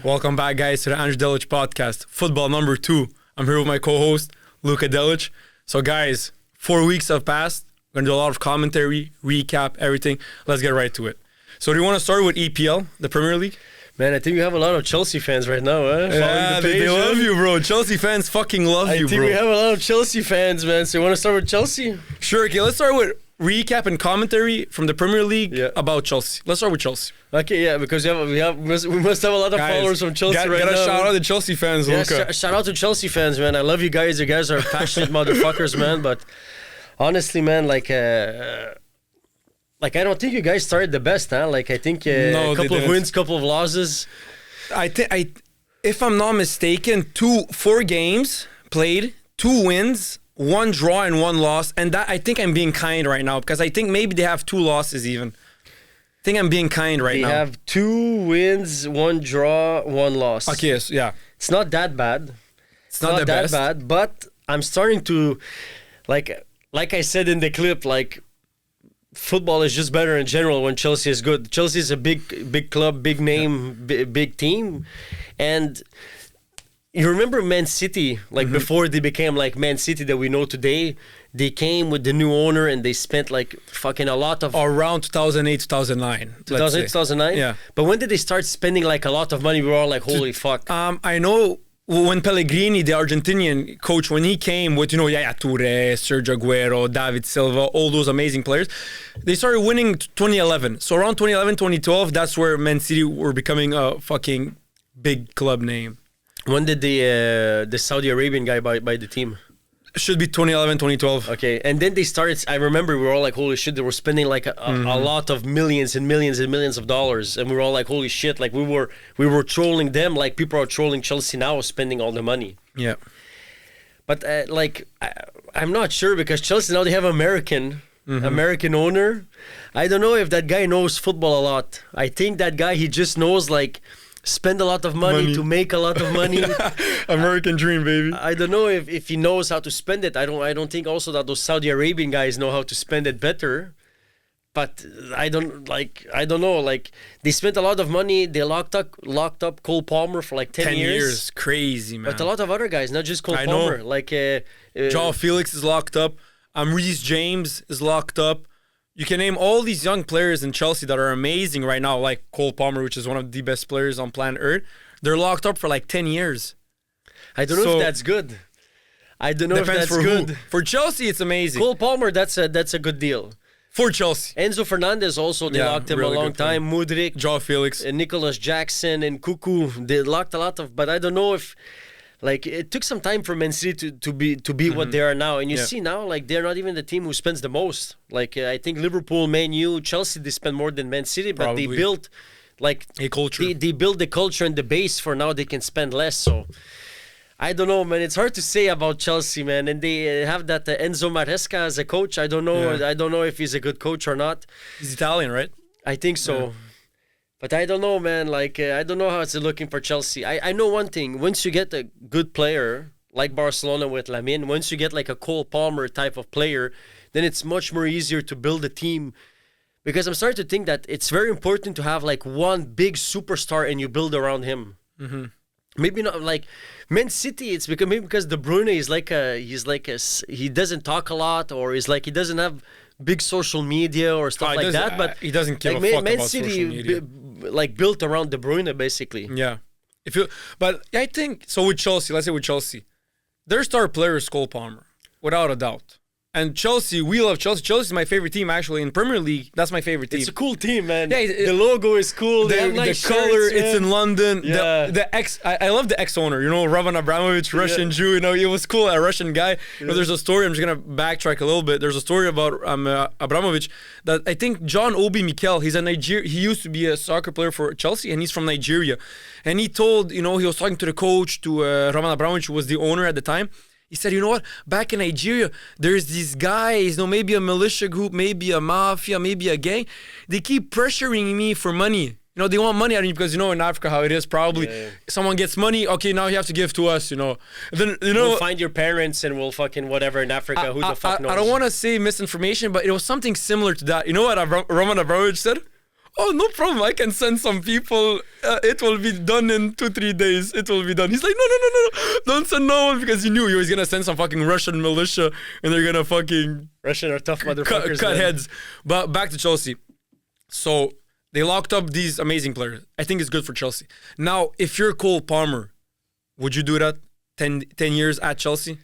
Welcome back, guys, to the Luka Delić podcast, football number 2. I'm here with my co-host, Luka Delić. So, guys, 4 weeks have passed. We're going to do a lot of commentary, recap, everything. Let's get right to it. So, do you want to start with EPL, the Premier League? Man, I think we have a lot of Chelsea fans right now, eh? Yeah, they love you, bro. Chelsea fans fucking love you, bro. I think we have a lot of Chelsea fans, man. So you want to start with Chelsea? Sure, okay. Let's start with recap and commentary from the Premier League about Chelsea. Let's start with Chelsea. Okay, yeah, because we must have a lot of followers from Chelsea right now. Gotta shout out the Chelsea fans, Luka. Shout out to Chelsea fans, man. I love you guys. You guys are passionate motherfuckers, man. But honestly, man, I don't think you guys started the best, huh? I think a couple of wins, couple of losses. If I'm not mistaken, 4 games played, 2 wins, 1 draw and 1 loss. And that I think I'm being kind right now because I think maybe they have 2 losses even. I think I'm being kind right now. They have 2 wins, 1 draw, 1 loss. Okay, yes, yeah. It's not that bad. It's not that bad, but I'm starting to, like I said in the clip, football is just better in general when Chelsea is good. Chelsea is a big club, big name, big team. And you remember Man City, before they became Man City that we know today, they came with the new owner and they spent fucking a lot of... Around 2008, 2009. 2008, 2009? Yeah. But when did they start spending a lot of money? We were all holy fuck. I know... When Pellegrini, the Argentinian coach, when he came with, Yaya Toure, Sergio Aguero, David Silva, all those amazing players, they started winning 2011. So around 2011, 2012, that's where Man City were becoming a fucking big club name. When did the Saudi Arabian guy buy the team? Should be 2011, 2012. Okay, and then they started, I remember we were all holy shit, they were spending a lot of millions and millions and millions of dollars, and we were all holy shit, we were trolling them like people are trolling Chelsea now, spending all the money. Yeah. But I'm not sure because Chelsea now they have American owner. I don't know if that guy knows football a lot. I think that guy, he just knows spend a lot of money to make a lot of money. American dream, baby. I don't know if he knows how to spend it. I don't think also that those Saudi Arabian guys know how to spend it better. But I don't know. They spent a lot of money. They locked up Cole Palmer for 10 years. Crazy, man. But a lot of other guys, not just Cole Palmer. Joao Felix is locked up. Reece James is locked up. You can name all these young players in Chelsea that are amazing right now, like Cole Palmer, which is one of the best players on planet Earth. They're locked up for 10 years. I don't know if that's good. I don't know if that's good. Who. For Chelsea, it's amazing. Cole Palmer, that's a good deal. For Chelsea. Enzo Fernandez also, they locked him really a long time. Mudryk, Joao Felix. Nicholas Jackson and Cuckoo. They locked a lot of, but I don't know if... it took some time for Man City to be what they are now. And you see now, they're not even the team who spends the most. I think Liverpool, Man U, Chelsea, they spend more than Man City, but they built, a culture. They built the culture and the base for now they can spend less. So, I don't know, man. It's hard to say about Chelsea, man. And they have that Enzo Maresca as a coach. I don't know. Yeah. I don't know if he's a good coach or not. He's Italian, right? I think so. Yeah. But I don't know, man. I don't know how it's looking for Chelsea. I know one thing. Once you get a good player, like Barcelona with Lamine, once you get a Cole Palmer type of player, then it's much more easier to build a team. Because I'm starting to think that it's very important to have one big superstar and you build around him. Mm-hmm. Maybe not Man City. It's because De Bruyne is he doesn't talk a lot, or he's he doesn't have big social media or stuff like that. But he doesn't give a fuck Man about City, social media. Built around De Bruyne basically. Yeah. But I think so with Chelsea. Let's say with Chelsea, their star player is Cole Palmer, without a doubt. And Chelsea, we love Chelsea. Chelsea is my favorite team, actually. In Premier League, that's my favorite team. It's a cool team, man. Yeah, the logo is cool. They have nice the color, shirts, it's in London. Yeah. I love the ex-owner, Roman Abramovich, Russian Jew. It was cool, a Russian guy. There's a story, I'm just going to backtrack a little bit. There's a story about Abramovich that I think John Obi Mikel, he used to be a soccer player for Chelsea, and he's from Nigeria. And he told, he was talking to the coach, to Roman Abramovich, who was the owner at the time. He said, you know what? Back in Nigeria, there's these guys, maybe a militia group, maybe a mafia, maybe a gang. They keep pressuring me for money. They want money out of you because, in Africa how it is, probably. Yeah. Someone gets money, okay, now you have to give to us, Then, we'll find your parents and we'll fucking whatever in Africa. Who the fuck knows? I don't want to say misinformation, but it was something similar to that. You know what Roman Abramovich said? oh, no problem. I can send some people. It will be done in 2-3 days. It will be done. He's like, no. Don't send no one, because he knew he was going to send some fucking Russian militia and they're going to fucking Russian are tough motherfuckers. cut heads. But back to Chelsea. So they locked up these amazing players. I think it's good for Chelsea. Now, if you're Cole Palmer, would you do that 10 years at Chelsea?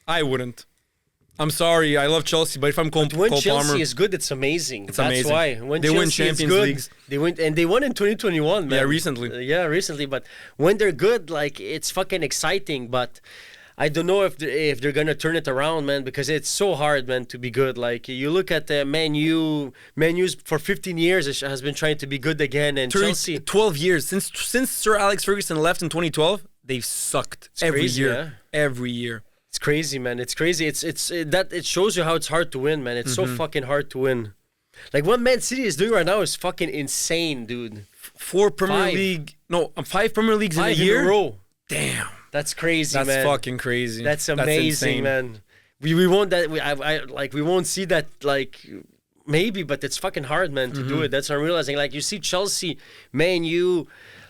I wouldn't. I'm sorry, I love Chelsea, but if I'm Cole When Palmer, Chelsea is good, it's amazing. That's amazing. why. When They Chelsea win is Champions good, Leagues. They won in 2021, man. Yeah, recently. Recently. But when they're good, like, it's fucking exciting. But I don't know if they're gonna turn it around, man, because it's so hard, man, to be good. Like, you look at Man U. Man U's for 15 years has been trying to be good again, and Chelsea 12 years since Sir Alex Ferguson left in 2012, they've sucked every crazy, year. yeah? Every year. It's crazy, man. It's crazy. It shows you how it's hard to win, man. It's so fucking hard to win. Like, what Man City is doing right now is fucking insane, dude. 5 Premier Leagues in a year. In a row. Damn. That's crazy, That's man. fucking crazy. That's amazing, insane. man. We won't that we won't see that, like, maybe, but it's fucking hard, man, to do it. That's what I'm realizing. Like, you see Chelsea, Man U,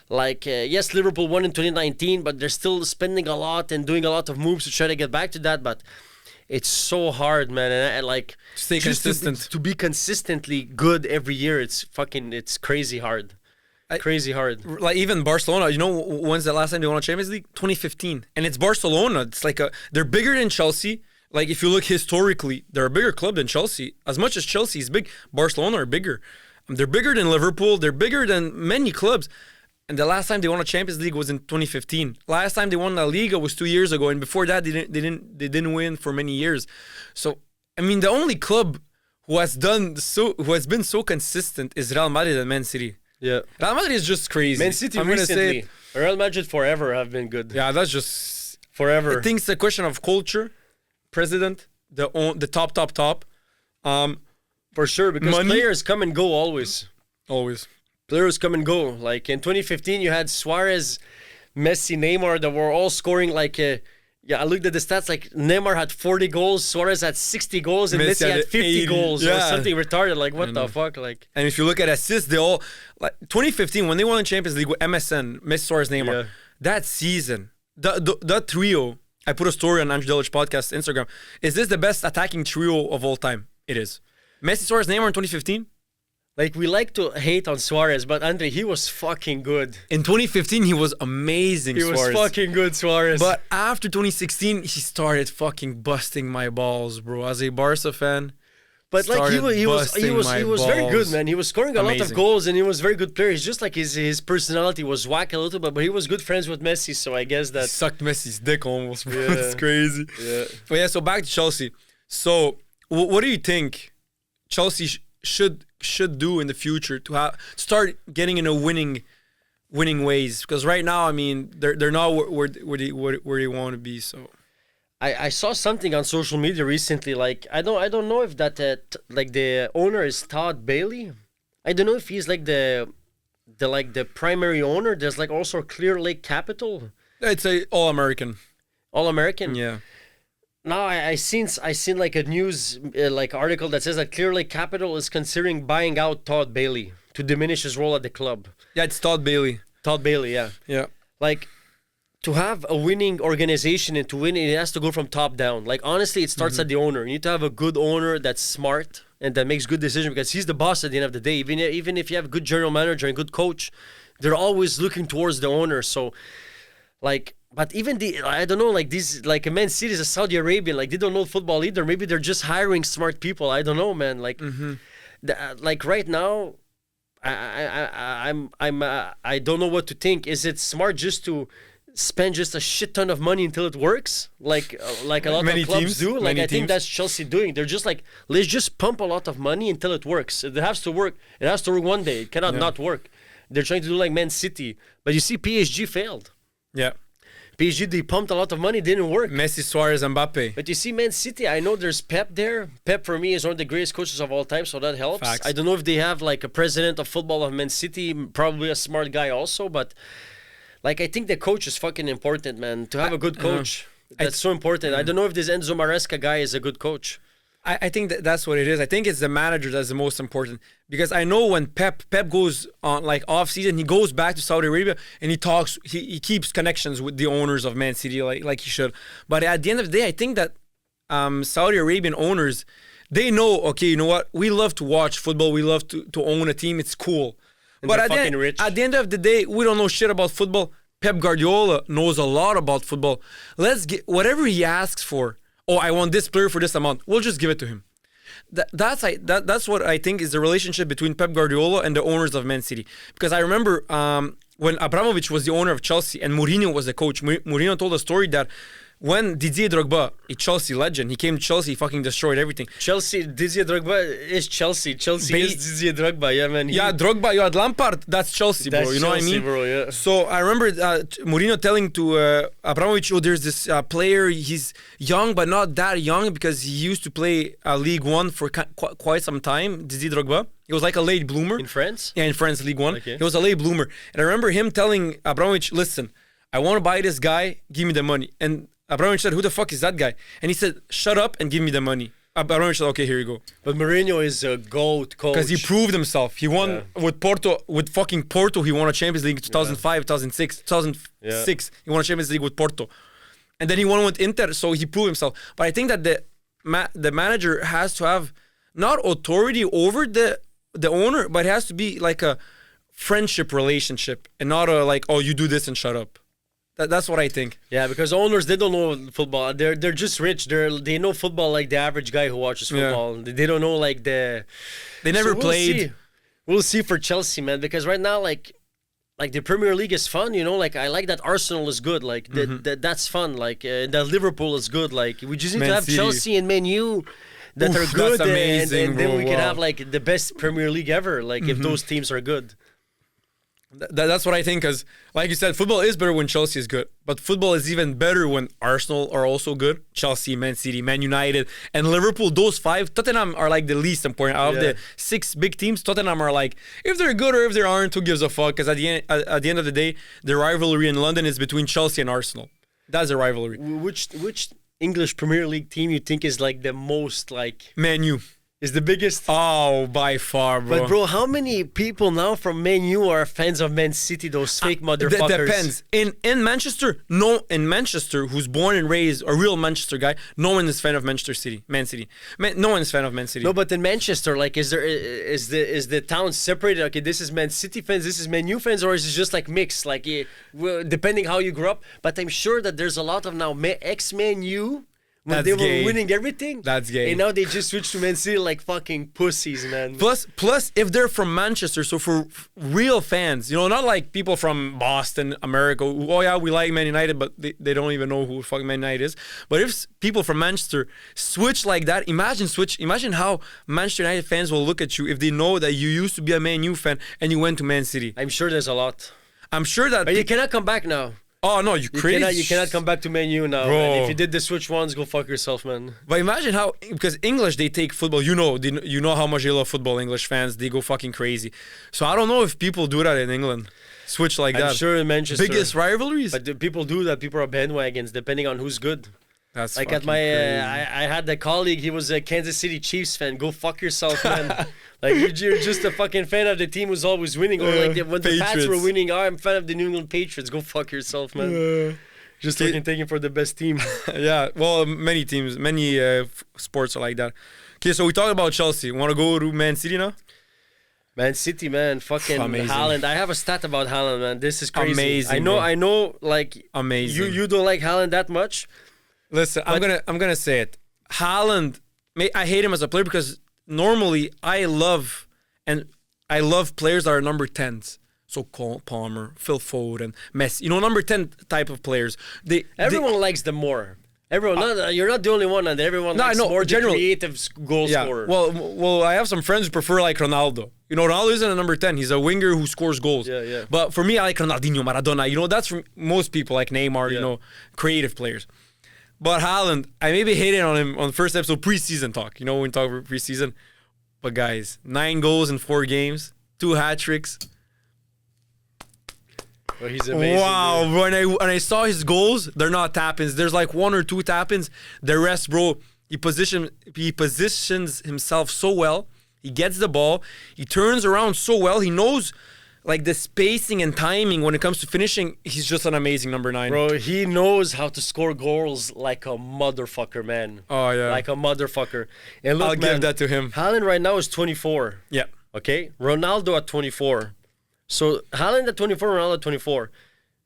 like, yes, Liverpool won in 2019, but they're still spending a lot and doing a lot of moves to try to get back to that. But it's so hard, man, and like, Stay just consistent. to be consistently good every year. It's crazy hard. Crazy hard. Like, even Barcelona, you know, when's the last time they won a Champions League? 2015. And it's Barcelona. It's like they're bigger than Chelsea. Like, if you look historically, they're a bigger club than Chelsea. As much as Chelsea is big, Barcelona are bigger. They're bigger than Liverpool. They're bigger than many clubs. And the last time they won a Champions League was in 2015. Last time they won La Liga was 2 years ago, and before that they didn't win for many years. So, I mean, the only club who has been so consistent is Real Madrid and Man City. Yeah. Real Madrid is just crazy. Man City I'm recently. Real Madrid forever have been good. Yeah, that's just Forever. I think it's a question of culture, president, the top. For sure, because Money. players come and go always. Always. Players come and go. Like, in 2015, you had Suarez, Messi, Neymar that were all scoring like I looked at the stats, like, Neymar had 40 goals, Suarez had 60 goals, and Messi had 50 80. goals or Yeah. something retarded. Like, what the fuck? Like, And if you look at assists, they all, like, 2015 when they won the Champions League with MSN, Messi, Suarez, Neymar. Yeah. That season, that trio. I put a story on Andrew Delić podcast Instagram. Is this the best attacking trio of all time? It is. Messi, Suarez, Neymar in 2015. like, we like to hate on Suarez, but Andre, he was fucking good. In 2015, he was amazing. He was Suarez. fucking good, Suarez. But after 2016, he started fucking busting my balls, bro. As a Barca fan, But like, he was very good, balls. man. He was scoring a lot of Amazing. goals, and he was a very good player. It's just like his personality was whack a little bit, but he was good friends with Messi, so I guess that. sucked Messi's dick almost, bro. Yeah. It's crazy. Yeah. But yeah, so back to Chelsea. So, what do you think Chelsea should do in the future to start getting in a winning ways? Because right now, I mean, they're not where they want to be. So. I saw something on social media recently. Like, I don't know if that like the owner is Todd Bailey. I don't know if he's like the primary owner. There's like also Clear Lake Capital, It's a All-American. All American. Yeah. Now I seen like a news like article that says that Clear Lake Capital is considering buying out Todd Bailey to diminish his role at the club. Yeah, it's Todd Bailey. Todd Bailey, yeah. Yeah. Like, to have a winning organization and to win, it has to go from top down. Like, honestly, it starts at the owner. You need to have a good owner that's smart and that makes good decisions, because he's the boss at the end of the day. Even if you have a good general manager and good coach, they're always looking towards the owner. So, like, but even I don't know, like, these, like, Man City is a Saudi Arabian, like, they don't know football either. Maybe they're just hiring smart people. I don't know, man. Like, like right now, I don't know what to think. Is it smart just to spend just a shit ton of money until it works, like a lot Many of clubs teams, do? Like, many I think teams. that's Chelsea doing. They're just like, let's just pump a lot of money until it works. It has to work. It has to work one day. It cannot not work. They're trying to do like Man City, but you see, PSG failed. Yeah. PSG, they pumped a lot of money, didn't work. Messi, Suarez, Mbappe. But you see, Man City, I know there's Pep there. Pep, for me, is one of the greatest coaches of all time, so that helps. Facts. I don't know if they have like a president of football of Man City, probably a smart guy also, but like, I think the coach is fucking important, man. To have a good coach, that's so important. I don't know if this Enzo Maresca guy is a good coach. I think that's what it is. I think it's the manager that's the most important, because I know when Pep goes on like off season, he goes back to Saudi Arabia and he talks. He keeps connections with the owners of Man City like he should. But at the end of the day, I think that Saudi Arabian owners, they know, okay, you know what? We love to watch football. We love to own a team. It's cool. And But they're fucking rich. at the end of the day, we don't know shit about football. Pep Guardiola knows a lot about football. Let's get whatever he asks for. Oh, I want this player for this amount. We'll just give it to him. That's what I think is the relationship between Pep Guardiola and the owners of Man City. Because I remember when Abramovich was the owner of Chelsea and Mourinho was the coach. Mourinho told a story that when Didier Drogba, a Chelsea legend, he came to Chelsea, he fucking destroyed everything. Didier Drogba is Chelsea. Chelsea is Didier Drogba, yeah, man. Drogba, you had Lampard, that's Chelsea, bro. That's You know Chelsea, what I mean? bro, yeah. So I remember Mourinho telling to Abramovich, oh, there's this player, he's young, but not that young, because he used to play League One for quite some time, Didier Drogba. He was like a late bloomer. In France? Yeah, in France, League One. Okay. He was a late bloomer. And I remember him telling Abramovich, listen, I want to buy this guy, give me the money. And Abramovich said, who the fuck is that guy? And he said, shut up and give me the money. Abramovich said, okay, here you go. But Mourinho is a GOAT coach. Because he proved himself. He won with Porto, with fucking Porto. He won a Champions League in 2005, 2006. 2006, he won a Champions League with Porto. And then he won with Inter, so he proved himself. But I think that the manager has to have not authority over the owner, but it has to be like a friendship relationship and not a like, oh, you do this and shut up. That's what I think. Yeah, because owners, they don't know football. They're just rich. They know football like the average guy who watches football. Yeah. They don't know like the. They never played. See. We'll see for Chelsea, man. Because right now, like the Premier League is fun. You know, like I like that Arsenal is good. Like that's fun. Like that Liverpool is good. Like we just need to have City. Chelsea and Man U that are good, that's amazing, and then we can have like the best Premier League ever. Like if those teams are good. That's what I think, because like you said, football is better when Chelsea is good, but football is even better when Arsenal are also good. Chelsea, Man City, Man United, and Liverpool, those five. Tottenham are like the least important. Out of the 6 big teams, Tottenham are like, if they're good or if they aren't, who gives a fuck? Because at the end of the day, the rivalry in London is between Chelsea and Arsenal. That's a rivalry. Which English Premier League team you think is like the most like... Man U. Is the biggest? Oh, by far, bro. But bro, how many people now from Man U are fans of Man City? Those fake motherfuckers. Depends. In Manchester, who's born and raised a real Manchester guy, no one is fan of Manchester City, Man City. No one is fan of Man City. No, but in Manchester, like, is the town separated? Okay, this is Man City fans, this is Man U fans, or is it just like mixed? Like, depending how you grew up. But I'm sure that there's a lot of now ex-Man U. When they were winning everything. That's gay. And now they just switched to Man City like fucking pussies, man. Plus, if they're from Manchester, so for real fans, you know, not like people from Boston, America, who, oh yeah, we like Man United, but they don't even know who fucking Man United is. But if people from Manchester switch like that, imagine how Manchester United fans will look at you if they know that you used to be a Man U fan and you went to Man City. I'm sure there's a lot. I'm sure that... But you cannot come back now. Oh no, you crazy! You cannot come back to Man U now. Man. If you did the switch once, go fuck yourself, man. But imagine how, because English, they take football. You know how much they love football. English fans, they go fucking crazy. So I don't know if people do that in England. Switch like that. I'm sure in Manchester. Biggest rivalries. But people do that. People are bandwagons depending on who's good. That's like at my, I had a colleague. He was a Kansas City Chiefs fan. Go fuck yourself, man. Like you're just a fucking fan of the team who's always winning. Or like when the Pats were winning, I'm a fan of the New England Patriots. Go fuck yourself, man. Just fucking taking for the best team. Yeah, well, many teams, many sports are like that. Okay, so we talked about Chelsea. Want to go to Man City now? Man City, man, fucking Haaland. I have a stat about Haaland, man. This is crazy. Amazing. I know. Like amazing. You don't like Haaland that much. Listen, I'm gonna say it. Haaland, I hate him as a player because normally I love players that are number 10s. So Cole Palmer, Phil Foden, Messi. You know, number 10 type of players. Everyone likes them more. Everyone, you're not the only one, and everyone likes more creative goal scorer. Well, I have some friends who prefer like Ronaldo. You know, Ronaldo isn't a number 10. He's a winger who scores goals. Yeah. But for me, I like Ronaldinho, Maradona. You know, that's for most people, like Neymar, you know, creative players. But Haaland, I maybe hated on him on the first episode, preseason talk. You know, when we talk about preseason. But guys, 9 goals in 4 games, 2 hat-tricks. Well, he's amazing. Wow, bro. And I saw his goals, they're not tap-ins. There's like 1 or 2 tap-ins. The rest, bro, He positions himself so well. He gets the ball. He turns around so well. He knows like the spacing and timing when it comes to finishing. He's just an amazing number 9. Bro, he knows how to score goals like a motherfucker, man. Oh yeah. Like a motherfucker. And look, I'll give that to him. Haaland right now is 24. Yeah. Okay? Ronaldo at 24. So Haaland at 24, Ronaldo at 24.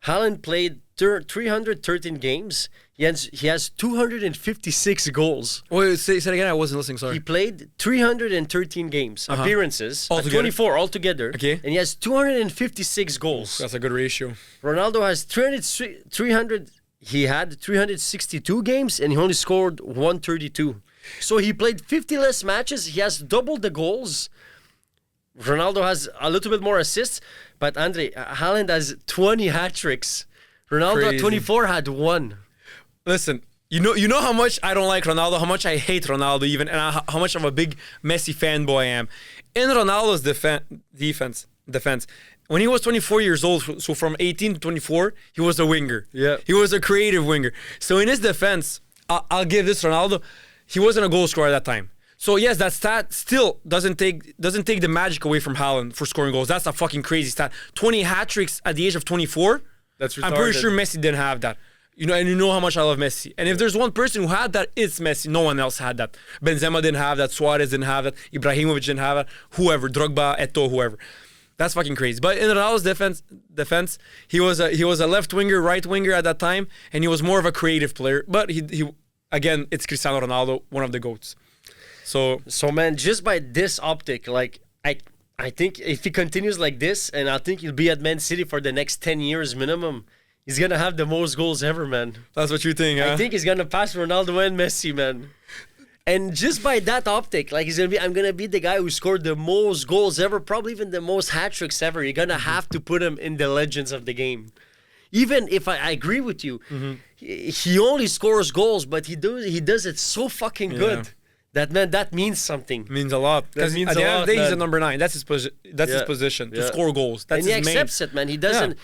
Haaland played 313 games. He has 256 goals. Wait, say it again. I wasn't listening. Sorry. He played 313 games, appearances, Altogether? 24 altogether. Okay. And he has 256 goals. That's a good ratio. Ronaldo has 300. He had 362 games and he only scored 132. So he played 50 less matches. He has double the goals. Ronaldo has a little bit more assists, but Andre, Haaland has 20 hat tricks. Ronaldo Crazy. at 24 had 1. Listen, you know how much I don't like Ronaldo, how much I hate Ronaldo even, and how much of a big Messi fanboy I am. In Ronaldo's defense, when he was 24 years old, so from 18 to 24, he was a winger. Yeah. He was a creative winger. So in his defense, I'll give this Ronaldo, he wasn't a goal scorer at that time. So yes, that stat still doesn't take the magic away from Haaland for scoring goals. That's a fucking crazy stat. 20 hat tricks at the age of 24. That's retarded. I'm pretty sure Messi didn't have that. You know, and you know how much I love Messi. And if there's one person who had that, it's Messi. No one else had that. Benzema didn't have that. Suarez didn't have that. Ibrahimovic didn't have that. Whoever, Drogba, Eto'o, whoever. That's fucking crazy. But in Ronaldo's defense, he was a left winger, right winger at that time, and he was more of a creative player. But he again, it's Cristiano Ronaldo, one of the GOATs. So man, just by this optic, like I think if he continues like this, and I think he'll be at Man City for the next 10 years minimum, he's gonna have the most goals ever, man. That's what you think, huh? I think he's gonna pass Ronaldo and Messi, man. And just by that optic, like I'm gonna be the guy who scored the most goals ever, probably even the most hat tricks ever. You're gonna have to put him in the legends of the game. Even if I agree with you, he only scores goals, but he does it so fucking good. That means something. Means a lot. Because at the end of the day, he's a number 9. That's his position to score goals. That's and he his accepts it, man. He doesn't.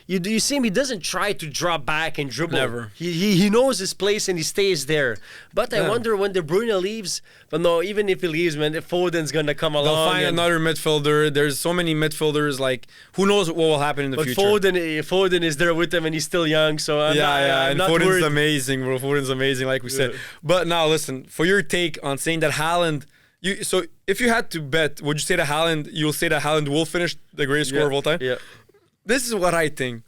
You see him. He doesn't try to drop back and dribble. Never. He knows his place and he stays there. But I wonder when De Bruyne leaves. But no, even if he leaves, man, if Foden's gonna come along. They'll find another midfielder. There's so many midfielders. Like, who knows what will happen in the future? But Foden is there with him and he's still young. So I'm not Foden's worried. amazing, bro. Foden's amazing, like we said. But now listen, for your take on saying that Haaland, so if you had to bet, would you say that you'll say that Haaland will finish the greatest scorer of all time? Yeah. This is what I think.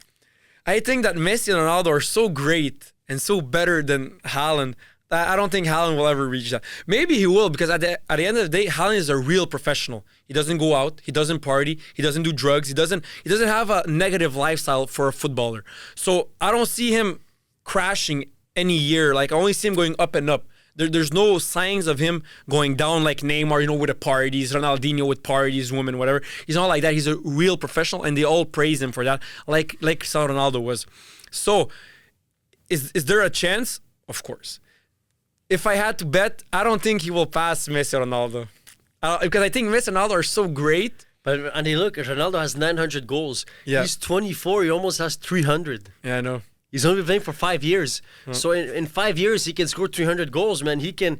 I think that Messi and Ronaldo are so great and so better than Haaland that I don't think Haaland will ever reach that. Maybe he will, because at the end of the day, Haaland is a real professional. He doesn't go out, he doesn't party, he doesn't do drugs, he doesn't have a negative lifestyle for a footballer. So I don't see him crashing any year. Like, I only see him going up and up. There's no signs of him going down like Neymar, with the parties, Ronaldinho with parties, women, whatever. He's not like that. He's a real professional, and they all praise him for that, like Cristiano Ronaldo was. So, is there a chance? Of course. If I had to bet, I don't think he will pass Messi or Ronaldo. Because I think Messi and Ronaldo are so great. But look, Ronaldo has 900 goals. Yeah. He's 24. He almost has 300. Yeah, I know. He's only been playing for 5 years. So in 5 years, he can score 300 goals, man. He can,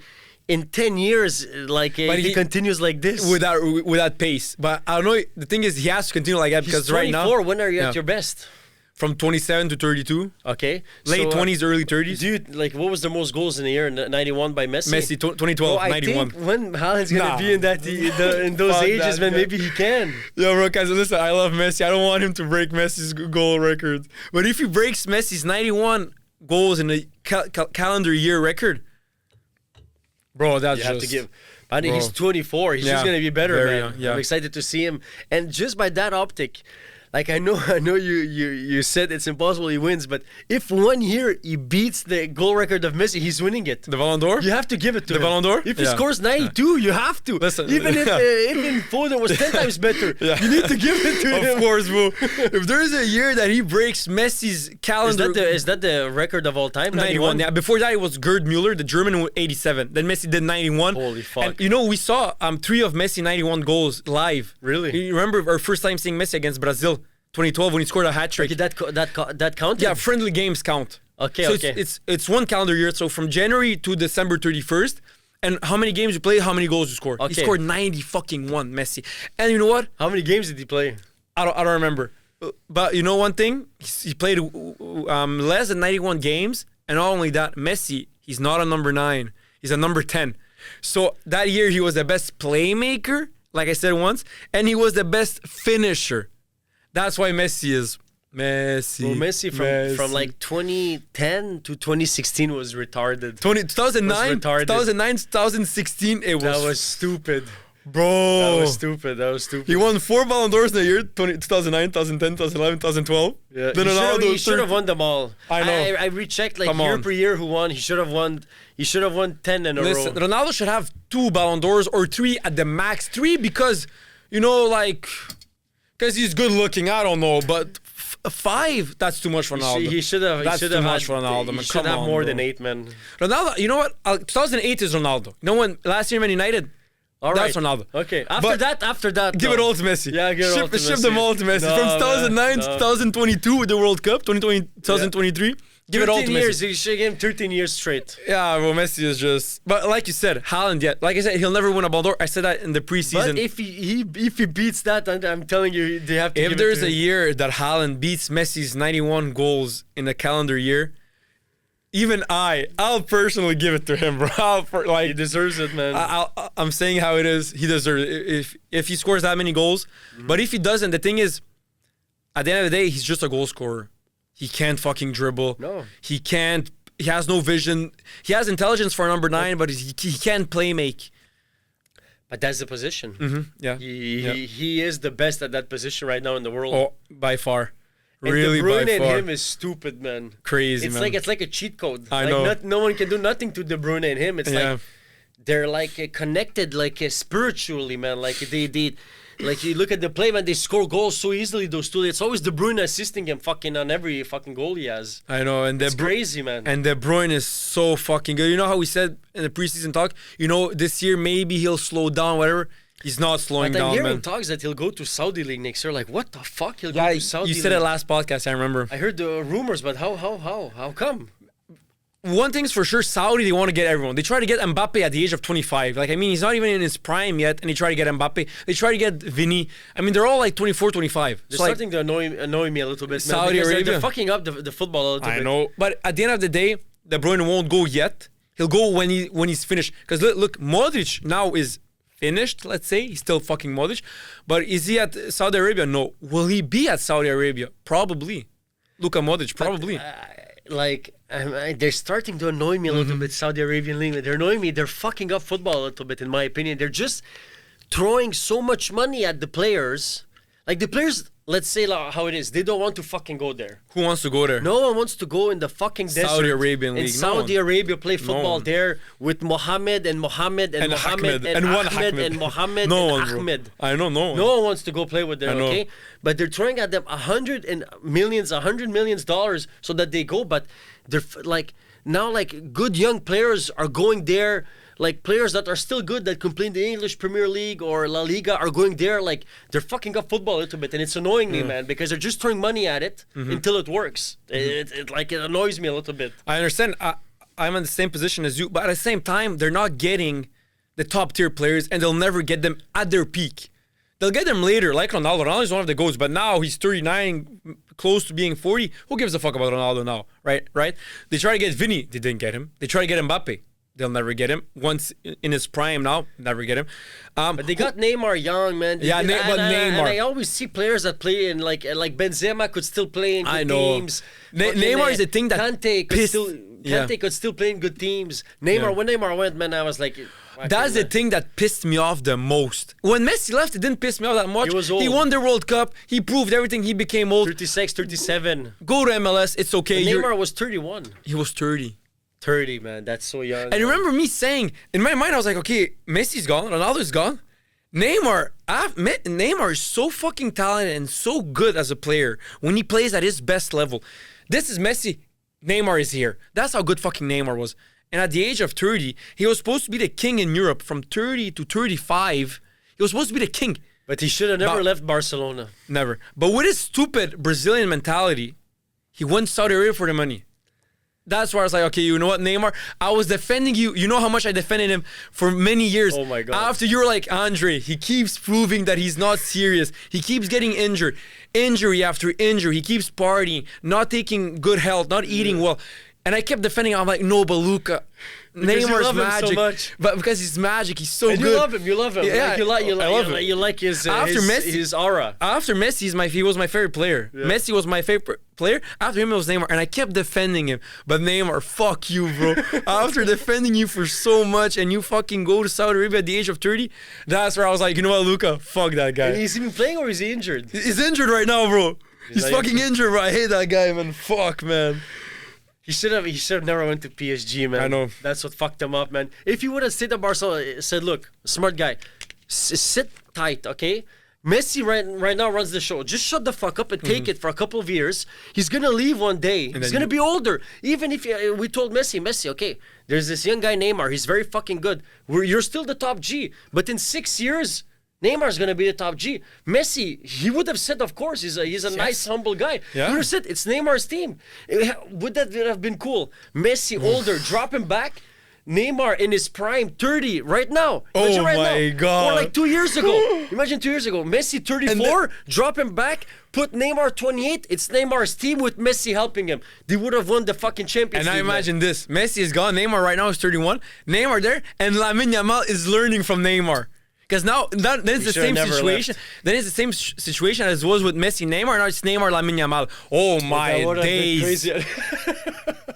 in 10 years, like, if he continues like this. With that pace. But I don't know, the thing is, he has to continue like that, because right now... 24. When are you at your best? From 27 to 32. Okay. Late 20s, early 30s. Dude, like, what was the most goals in a year? 91 by Messi? Messi, 2012, 91. I think when Haaland's going to be in those ages, man, maybe he can. Yo, bro, guys, listen, I love Messi. I don't want him to break Messi's goal record. But if he breaks Messi's 91 goals in a calendar year record, bro, that's have to give. I think he's 24. He's just going to be better, man. Young, yeah. I'm excited to see him. And just by that optic... Like, I know you said it's impossible he wins, but if 1 year he beats the goal record of Messi, he's winning it. The Ballon d'Or? You have to give it to him. The Ballon d'Or? If he scores 92, you have to. Listen, even if Foden was 10 times better, you need to give it to him. Of course, bro. If there's a year that he breaks Messi's calendar... Is that the record of all time? 91, yeah. Before that, it was Gerd Müller, the German, with 87. Then Messi did 91. Holy fuck. And we saw 3 of Messi 91 goals live. Really? You remember our first time seeing Messi against Brazil? 2012 when he scored a hat trick. Okay, that counted? Yeah, friendly games count. Okay, So okay. it's one calendar year. So from January to December 31st. And how many games you play, how many goals you score. Okay. He scored 90 fucking one, Messi. And you know what? How many games did he play? I don't remember. But you know one thing? He played less than 91 games. And not only that, Messi, he's not a number 9. He's a number 10. So that year he was the best playmaker, like I said once, and he was the best finisher. That's why Messi is Messi. Well, Messi from like 2010 to 2016 was retarded. 2009, Was retarded. 2016, it was. That was stupid. Bro. That was stupid. He won 4 Ballon d'Ors in a year, 2009, 2010, 2011, 2012. Yeah, Then Ronaldo he should have won them all. I know. I rechecked like Come year on. per year who won. He should have won 10 in a Listen, row. Ronaldo should have 2 Ballon d'Ors or 3 at the max. 3 because, because he's good looking. I don't know, but 5, that's too much for Ronaldo. He should have. That's He should too have much for Ronaldo, He man. should Come have on, more bro. than 8, man. Ronaldo, you know what? 2008 is Ronaldo. You know when last year Man United? All That's right. Ronaldo. Okay. But After that, Give no. it all to Messi. Yeah, give it all to Ship Messi. them all to Messi. No, From 2009 man, to no. 2022 with the World Cup, 2023. Give it all to 13 Messi. years. You should give him 13 years straight. Yeah, well, Messi is just. But like you said, Haaland, yeah. Like I said, he'll never win a Ballon d'Or. I said that in the preseason. But if he beats that, I'm telling you, they have to. If give there's it to a him. year that Haaland beats Messi's 91 goals in a calendar year, even I'll personally give it to him, bro. He deserves it, man. I'm saying how it is. He deserves it if he scores that many goals. But if he doesn't, the thing is, at the end of the day, he's just a goal scorer. He can't fucking dribble. No. He can't. He has no vision. He has intelligence for a number 9, but he can't play make. But that's the position. Yeah. He is the best at that position right now in the world. Oh, by far. And Really, De Bruyne by and far. him is stupid, man. Crazy, man. It's like a cheat code. I like know. No one can do nothing to De Bruyne and him. It's Yeah. like they're like connected, like spiritually, man. Like they like you look at the play, man. They score goals so easily. Those two. It's always De Bruyne assisting him, fucking on every fucking goal he has. I know, and It's crazy, man. And De Bruyne is so fucking good. You know how we said in the preseason talk, this year maybe he'll slow down, whatever. He's not slowing But I'm down, hearing man. talks that he'll go to Saudi League next year. Like, what the fuck? He'll go Yeah, to Saudi you said League. it last podcast, I remember. I heard the rumors, but how come? One thing's for sure, Saudi, they want to get everyone. They try to get Mbappe at the age of 25. Like, I mean, he's not even in his prime yet, and they try to get Mbappe. They try to get Vini. I mean, they're all like 24, 25. They're So, like, starting to annoy me a little bit. Man, Saudi because Arabia. They're fucking up the football a little bit. I know. But at the end of the day, De Bruyne won't go yet. He'll go when he's finished. Because look, Modric now is finished, let's say. He's still fucking Modric. But is he at Saudi Arabia? No. Will he be at Saudi Arabia? Probably. Luka Modric, probably. They're starting to annoy me a little bit, Saudi Arabian League. They're annoying me. They're fucking up football a little bit, in my opinion. They're just throwing so much money at the players. Like, the players, let's say how it is. They don't want to fucking go there. Who wants to go there? No one wants to go in the fucking desert. Saudi Arabian in League. No Saudi one. Arabia, play football one. there with Mohammed and Mohammed and And Mohammed Ahmed. and And one Ahmed Ahmed. and Mohammed No and one, bro. Ahmed. I know, no one. No one wants to go play with them, I know. okay? But they're throwing at them $100 million so that they go. But they're now good young players are going there. Like, players that are still good that can play in the English Premier League or La Liga are going there. Like, they're fucking up football a little bit, and it's annoying me, man, because they're just throwing money at it until it works. It annoys me a little bit. I understand. I'm in the same position as you, but at the same time, they're not getting the top tier players, and they'll never get them at their peak. They'll get them later, like Ronaldo. Ronaldo is one of the goats, but now he's 39, close to being 40. Who gives a fuck about Ronaldo now, right? They try to get Vini, they didn't get him. They try to get Mbappe, they'll never get him. Once in his prime now, never get him. But they got Neymar young, man. Yeah, And Neymar. I always see players that play in like Benzema could still play in good I know. teams. Neymar is the thing that Kante pissed- could still play in good teams. When Neymar went, man, I was like, That's the thing that pissed me off the most. When Messi left, it didn't piss me off that much. He was old. He won the World Cup. He proved everything. He became old. 36, 37. Go to MLS. It's okay. Neymar was 31. He was 30. 30, man. That's so young. And you remember me saying, in my mind, I was like, okay, Messi's gone. Ronaldo's gone. Neymar is so fucking talented and so good as a player when he plays at his best level. This is Messi. Neymar is here. That's how good fucking Neymar was. And at the age of 30, he was supposed to be the king in Europe from 30 to 35. He was supposed to be the king. But he should have never left Barcelona. Never. But with his stupid Brazilian mentality, he went to Saudi Arabia for the money. That's where I was like, okay, you know what, Neymar? I was defending you. You know how much I defended him for many years. Oh my God. After you were like, Andre, he keeps proving that he's not serious. He keeps getting injured. Injury after injury. He keeps partying, not taking good health, not eating well. And I kept defending him. I'm like, no, but Luka, Neymar's magic. So much. But because he's magic, he's so And good. you love him. Yeah, You like his After Messi- his aura. After Messi, he was my favorite player. Yeah. Messi was my favorite player. After him, it was Neymar. And I kept defending him. But Neymar, fuck you, bro. After defending you for so much and you fucking go to Saudi Arabia at the age of 30, that's where I was like, you know what, Luka? Fuck that guy. And he's even playing or is he injured? He's injured right now, bro. He's like- fucking injured, bro. I hate that guy, man. Fuck, man. He should have never went to PSG, man. I know. That's what fucked him up, man. If he would have stayed at Barcelona, said, look, smart guy, sit tight, okay? Messi right now runs the show. Just shut the fuck up and take it for a couple of years. He's gonna leave one day. He's gonna be older. Even if we told Messi, okay, there's this young guy Neymar. He's very fucking good. You're still the top G, but in 6 years, Neymar's gonna be the top G. Messi, he would have said, of course, he's a nice, humble guy. Yeah. He would have said, it's Neymar's team. Would that have been cool? Messi older, drop him back. Neymar in his prime, 30 right now. Imagine right my now. God. Or like 2 years ago. Imagine 2 years ago. Messi 34, drop him back, put Neymar 28. It's Neymar's team with Messi helping him. They would have won the fucking Champions And League. I imagine this. Messi is gone. Neymar right now is 31. Neymar there. And Lamine Yamal is learning from Neymar. Because now, then it's the same situation. Then it's the same situation as was with Messi, Neymar. Now it's Neymar, Lamine Yamal. Oh my days!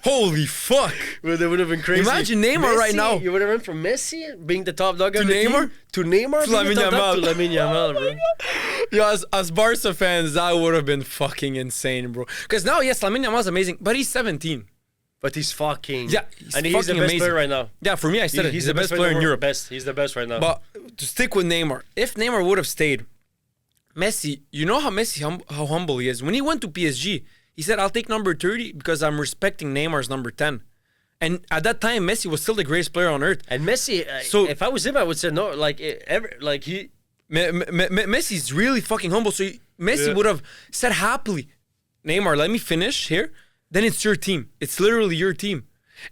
Holy fuck! Well, that would have been crazy. Imagine Neymar Messi, right now. You would have went from Messi being the top dog To on the Neymar? team, to Neymar, To being Lamine the top dog, Yamal. to Lamine Yamal, bro. Yo, as Barca fans, that would have been fucking insane, bro. Because now, yes, Lamine Yamal is amazing, but he's 17. But he's fucking. Yeah, and he's the fucking best amazing. player right now. Yeah, for me, I said it. He's the best player in Europe. He's the best right now. But to stick with Neymar, if Neymar would have stayed, Messi, you know how how humble he is. When he went to PSG, he said, "I'll take number 30 because I'm respecting Neymar's number 10." And at that time, Messi was still the greatest player on earth. And Messi, So- if I was him, I would say no. Like he. Messi's really fucking humble. So Messi would have said happily, "Neymar, let me finish here. Then it's your team. It's literally your team."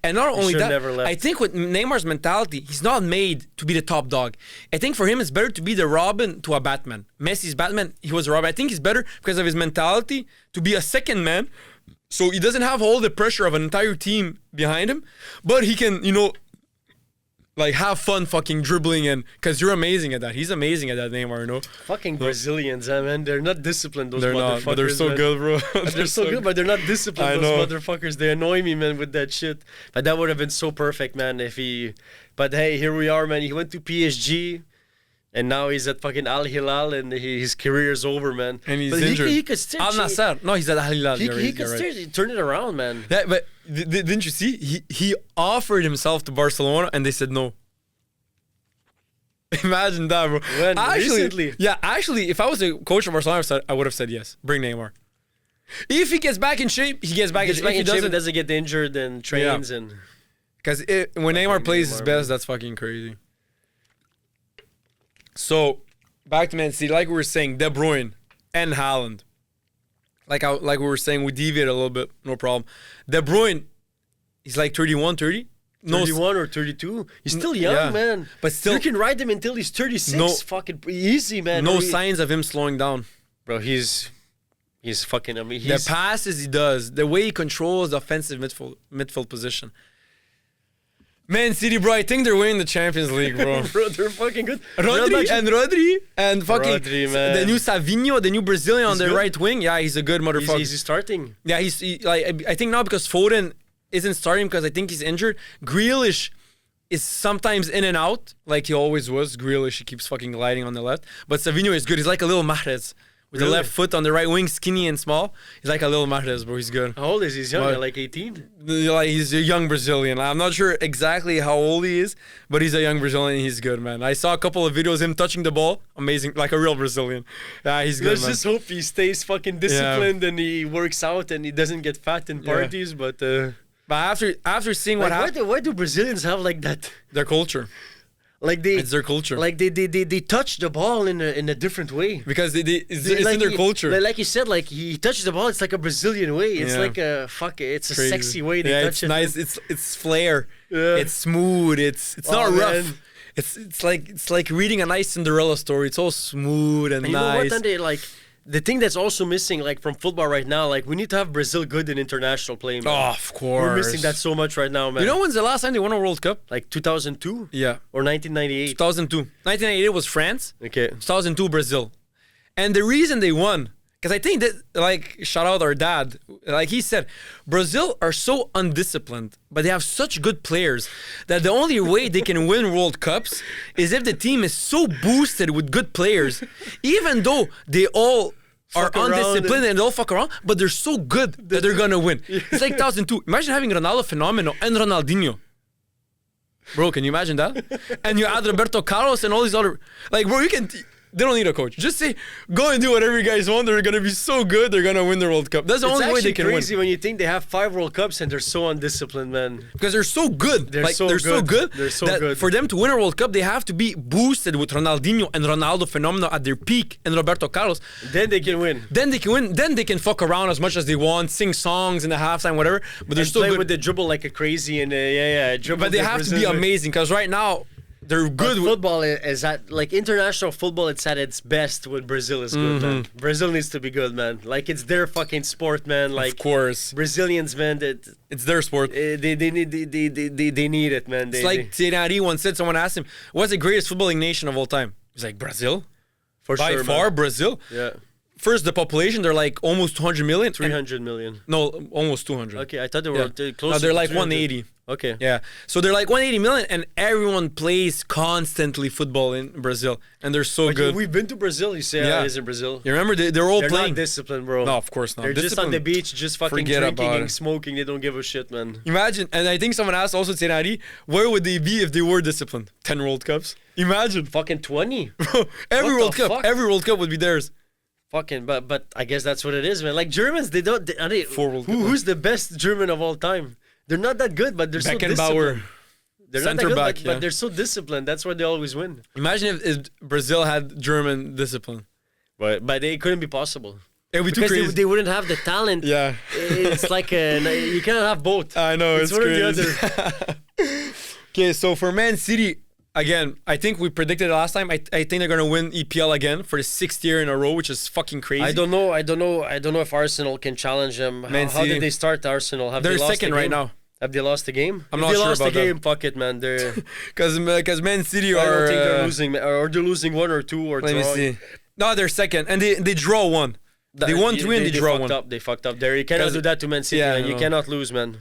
And not only should've that, never left. I think with Neymar's mentality, he's not made to be the top dog. I think for him, it's better to be the Robin to a Batman. Messi's Batman, he was a Robin. I think he's better because of his mentality to be a second man. So he doesn't have all the pressure of an entire team behind him, but he can, like have fun fucking dribbling in because you're amazing at that. He's amazing at that, Neymar, Fucking Brazilians, man. They're not disciplined, those They're motherfuckers. not, but they're so man. good, bro. They're so good, but they're not disciplined, I those know. motherfuckers. They annoy me, man, with that shit. But that would have been so perfect, man, if he... But hey, here we are, man. He went to PSG, and now he's at fucking Al Hilal, and his career is over, man. And he's but injured. He could still... Al Nassr. No, he's at Al Hilal. He You're right, could you're right. still turn it around, man. Yeah, but didn't you see? He offered himself to Barcelona, and they said no. Imagine that, bro. When? Recently? Yeah, actually, if I was a coach of Barcelona, I would have said yes. Bring Neymar. If he gets back in shape, he gets back in shape. If he doesn't, doesn't get injured and trains and... because when Neymar plays his best, that's fucking crazy. So, back to Man City, like we were saying, De Bruyne and Haaland. Like we were saying, we deviate a little bit, no problem. De Bruyne, he's like 31, 30. 31 or 32. He's still young, yeah. man. But still- you can ride him until he's 36. No- Fucking easy, man. No signs of him slowing down. Bro, he's fucking. I mean, The passes he does, the way he controls the offensive midfield position. Man City, bro, I think they're winning the Champions League, bro. bro, they're fucking good. Rodri and fucking Rodri, man. the new Savinho, the new Brazilian on the good? right wing. Yeah, he's a good motherfucker. He's starting. Yeah, I think now because Foden isn't starting because I think he's injured. Grealish is sometimes in and out, like he always was. Grealish, he keeps fucking gliding on the left. But Savinho is good. He's like a little Mahrez. With Really? the left foot on the right wing, skinny and small. He's like a little Mahrez, bro. He's good. How old is he? He's young, What? like 18. Like he's a young Brazilian. I'm not sure exactly how old he is, but he's a young Brazilian. He's good, man. I saw a couple of videos of him touching the ball. Amazing, like a real Brazilian. Yeah, he's good, Let's man. just hope he stays fucking disciplined and he works out and he doesn't get fat in Yeah. parties. But But after seeing what like, happened, why do Brazilians have like that? their culture. Like It's their culture. Like they touch the ball in a different way. Because it's Like in their culture. Like you said, like he touches the ball. It's like a Brazilian way. It's Yeah. like a it's Crazy. a sexy way they Yeah, touch it's it. nice. It's flair. Yeah. It's smooth. It's Oh, not rough. man. It's like reading a nice Cinderella story. It's all smooth and And you know what? nice. And they like the thing that's also missing, like from football right now, like we need to have Brazil good in international play. Man. Oh, of course. We're missing that so much right now, man. You know when's the last time they won a World Cup? like 2002 Yeah, or 1998. 2002. 1988 was France. Okay. 2002 Brazil. And the reason they won, because I think that, like, shout out our dad, like he said, Brazil are so undisciplined, but they have such good players that the only way they can win World Cups is if the team is so boosted with good players, even though they all are Fuck around undisciplined and they all fuck around, but they're so good that they're gonna win. It's like 2002. Imagine having Ronaldo Fenomeno and Ronaldinho. Bro, can you imagine that? And you add Roberto Carlos and all these other, like, bro, you can. They don't need a coach. Just say, go and do whatever you guys want. They're gonna be so good. They're gonna win the World Cup. That's the only way they can crazy win. when you think they have 5 World Cups and they're so undisciplined, man. Because they're so good. They're like, so they're so good. good. They're so that good. For them to win a World Cup, they have to be boosted with Ronaldinho and Ronaldo Fenomeno at their peak and Roberto Carlos. Then they can win. Then they can win. Then they can fuck around as much as they want, sing songs in the halftime, whatever. But they're And so play good. with the dribble like a crazy and dribble. But they have to be amazing because right now they're But good. football is at like international football. It's at its best when Brazil is good, man. Brazil needs to be good, man. Like it's their fucking sport, man. Like Of course, Brazilians, man. it's their sport. They need it, man. It's like Thierry Henry once said. Someone asked him, "What's the greatest footballing nation of all time?" He's like, "Brazil." for By sure, far, man. Brazil. Yeah, First, the population, they're like almost 200 million. 300 million. No, almost 200. Okay, I thought they were Yeah. close. No, they're to like 300. 180. Okay. Yeah. So they're like 180 million, and everyone plays constantly football in Brazil, and they're so But good. we've been to Brazil. You say Yeah. is in Brazil. You remember they're all They're playing. not disciplined, bro. No, of course not. They're just on the Discipline. beach, just fucking Forget drinking about and it. smoking. They don't give a shit, man. Imagine, and I think someone asked also Thierry Henry, where would they be if they were disciplined? 10 World Cups. Imagine. Fucking 20. Every What World the Cup, fuck? every World Cup would be theirs. Fucking, but I guess that's what it is, man. Like Germans, they don't. Are they, 4 World Cup. who's the best German of all time? They're not that good, but they're so Beckenbauer. disciplined. They're not that Center good, back, but, yeah. but they're so disciplined. That's why they always win. Imagine if Brazil had German discipline. But it couldn't be possible It would be too because crazy. they wouldn't have the talent. Yeah. It's like you cannot have both. I know, it's one or the crazy. other. Okay, so for Man City, again, I think we predicted it last time. I think they're gonna win EPL again for the 6th year in a row, which is fucking crazy. I don't know if Arsenal can challenge them. Man How City. did they start Arsenal? Have They're they lost second the right game? now Have they lost the game? I'm If not they sure lost about the that. game, fuck it, man. They're. because Man City I are. don't think they're losing, or they're losing 1 or 2 or Let me drawing. see. No, they're second, and they draw one. They won 3 and they draw fucked 1. up. They fucked up there. You cannot 'Cause- do that to Man City. Yeah, I man. You know. cannot lose, man.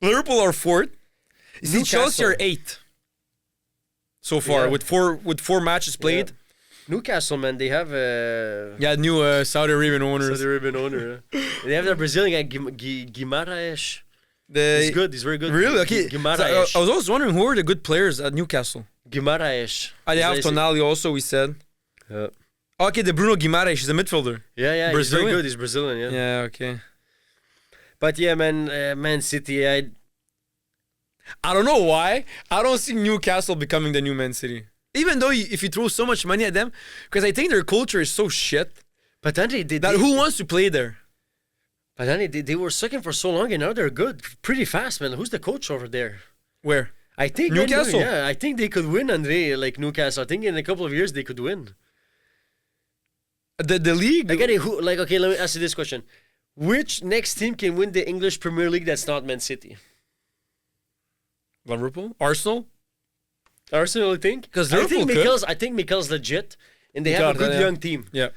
Liverpool are 4th. You see, Newcastle. Chelsea are 8th so far Yeah. with four matches played. Newcastle, man, they have Yeah, new Saudi Arabian owners. Saudi Arabian owner. They have that Brazilian guy, Guimarães. They, He's good. He's very good. Really? Okay. Guimarães. So, I was always wondering who are the good players at Newcastle. Guimarães. They have Is that- Tonali also, we said. Yeah. Okay, the Bruno Guimarães, he's a midfielder. Yeah, he's Brazilian? very good. He's Brazilian, yeah. Yeah, okay. But yeah, man, Man City, I don't know why. I don't see Newcastle becoming the new Man City. Even though if you throw so much money at them, because I think their culture is so shit. but then Who wants to play there? but then they were sucking for so long and now they're good. Pretty fast, man. Who's the coach over there? Where? I think Newcastle? Yeah, I think they could win, Andre. Like Newcastle, I think in a couple of years they could win. The league? Okay, let me ask you this question: which next team can win the English Premier League that's not Man City? Liverpool? Arsenal? Arsenal, I think. 'Cause I Liverpool think could. I think Mikel's legit, and they have a good yeah. young team. Yeah.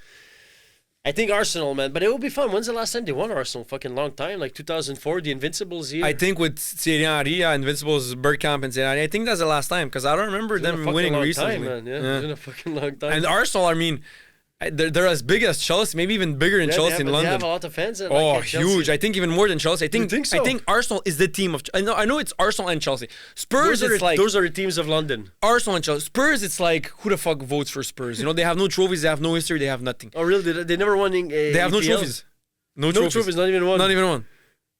I think Arsenal, man, but it will be fun. When's the last time they won Arsenal? Fucking long time, like 2004, the Invincibles year. I think with Thierry Henry, Invincibles, Bergkamp, and Thierry Henry, I think that's the last time because I don't remember It's been a them fucking winning long recently. time, man. Yeah, it's been a fucking long time. And Arsenal, I mean, they're as big as Chelsea, maybe even bigger than Yeah, Chelsea in they London. have a lot of fans. That Oh, like Chelsea. huge! I think even more than Chelsea. I think so? I think Arsenal is the team of. I know it's Arsenal and Chelsea. Spurs, Those are, it's like those are the teams of London. Arsenal and Chelsea. Spurs, it's like who the fuck votes for Spurs? You know, they have no trophies, they have no history, they have nothing. Oh, really? They never won in They have no EPL? trophies. No No trophies. trophies, not even one. Not even one.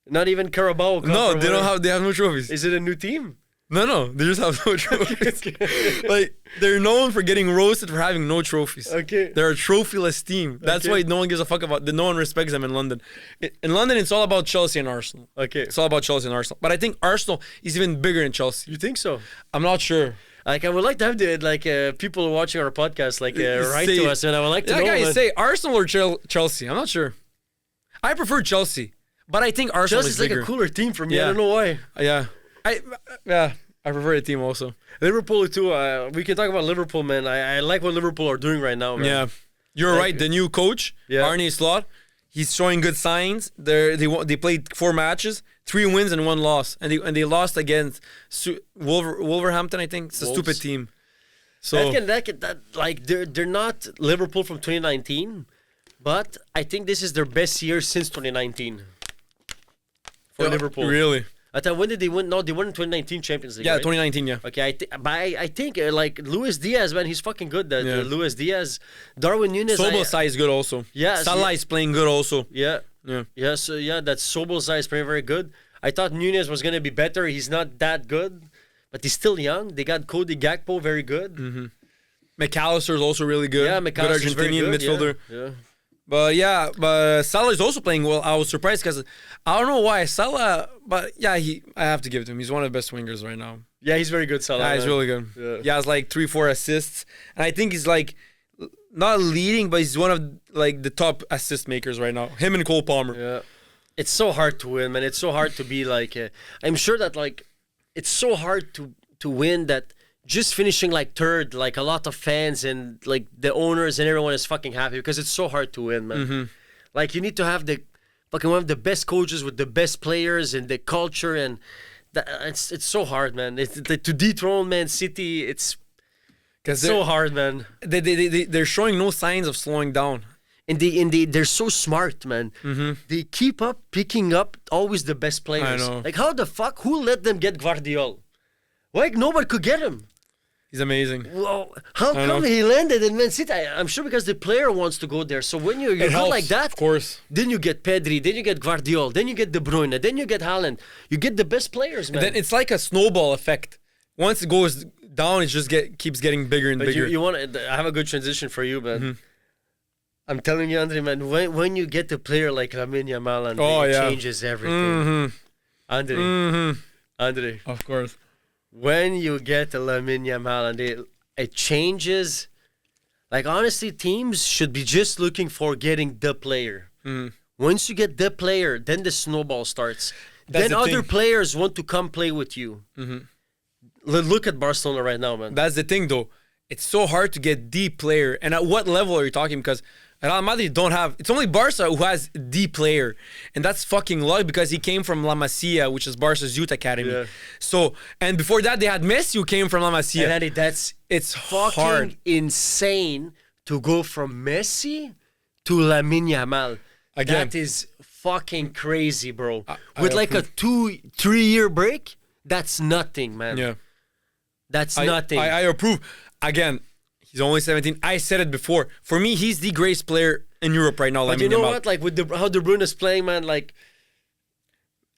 Not even Carabao Cup No, or they don't whatever. have. They have no trophies. Is it a new team? No, they just have no trophies. Like, they're known for getting roasted for having no trophies. Okay. They're a trophyless team. That's why no one gives a fuck about. No one respects them in London. In London, it's all about Chelsea and Arsenal. Okay. It's all about Chelsea and Arsenal. But I think Arsenal is even bigger than Chelsea. You think so? I'm not sure. Like, I would like to have people watching our podcast write to us, and I would like to know. Guys, say Arsenal or Chelsea. I'm not sure. I prefer Chelsea, but I think Arsenal Chelsea's is bigger. like a cooler team for me. Yeah. I don't know why. Yeah. I prefer the team also. Liverpool too. We can talk about Liverpool, man. I like what Liverpool are doing right now, man. Yeah. You're right. The new coach, Yeah. Arne Slot, he's showing good signs. They played 4 matches, 3 wins and 1 loss, and they lost against Wolverhampton. I think it's a Wolves. stupid team. So They're not Liverpool from 2019, but I think this is their best year since 2019 for Liverpool. Really? I thought, when did they win? No, they won in 2019 Champions League. Yeah, right? 2019. Yeah. Okay, I think Luis Diaz, man, he's fucking good. Yeah. Luis Diaz, Darwin Núñez. Sobosai is good also. Yeah, Salah is playing good also. Yeah. Yeah. So that Sobosai is playing very good. I thought Núñez was gonna be better. He's not that good, but he's still young. They got Cody Gakpo, very good. Mm-hmm. McAllister is also really good. Yeah, good McAllister's very Argentinian good. midfielder. Yeah. But Salah is also playing well. I was surprised because I don't know why Salah, but yeah, I have to give it to him. He's one of the best wingers right now. Yeah, he's very good, Salah. Yeah, he's man. really good. Yeah. He has like 3-4 assists, and I think he's like not leading, but he's one of like the top assist makers right now. Him and Cole Palmer. Yeah. It's so hard to win, man. It's so hard to be I'm sure that it's so hard to win that just finishing third, a lot of fans and the owners and everyone is fucking happy because it's so hard to win, man. Mm-hmm. You need to have the fucking one of the best coaches with the best players and the culture, and it's so hard, man. To dethrone Man City, it's so hard, man. They're showing no signs of slowing down. And they're so smart, man. Mm-hmm. They keep up picking up always the best players. I know. How the fuck? Who let them get Guardiola? Nobody could get him. He's amazing. Well, how I come know. he landed in Man City? I'm sure because the player wants to go there. So when you're It good helps, like that, of course. then you get Pedri, then you get Guardiola, then you get De Bruyne, then you get Haaland. You get the best players, man. Then it's like a snowball effect. Once it goes down, it just keeps getting bigger and But bigger. you want? I have a good transition for you, man. Mm-hmm. I'm telling you, Andre, man. When you get a player like Lamine Yamal, and it changes everything. Mm-hmm. Andre, Mm-hmm. Andre. Of course. When you get a Lamine Yamal and it changes, honestly, teams should be just looking for getting the player. Mm. Once you get the player, then the snowball starts. That's then the other thing. players want to come play with you. Mm-hmm. Look at Barcelona right now, man. That's the thing, though. It's so hard to get the player. And at what level are you talking? Because Real Madrid don't have... It's only Barca who has the player. And that's fucking luck because he came from La Masia, which is Barca's youth academy. Yeah. So, and before that, they had Messi who came from La Masia. And Andy, It's fucking hard. insane to go from Messi to Lamine Yamal. Again. That is fucking crazy, bro. I With a approve. 2-3 year break, that's nothing, man. Yeah. That's nothing. I approve. Again, he's only 17. I said it before. For me, he's the greatest player in Europe right now. But you know what? With how De Bruyne is playing, man,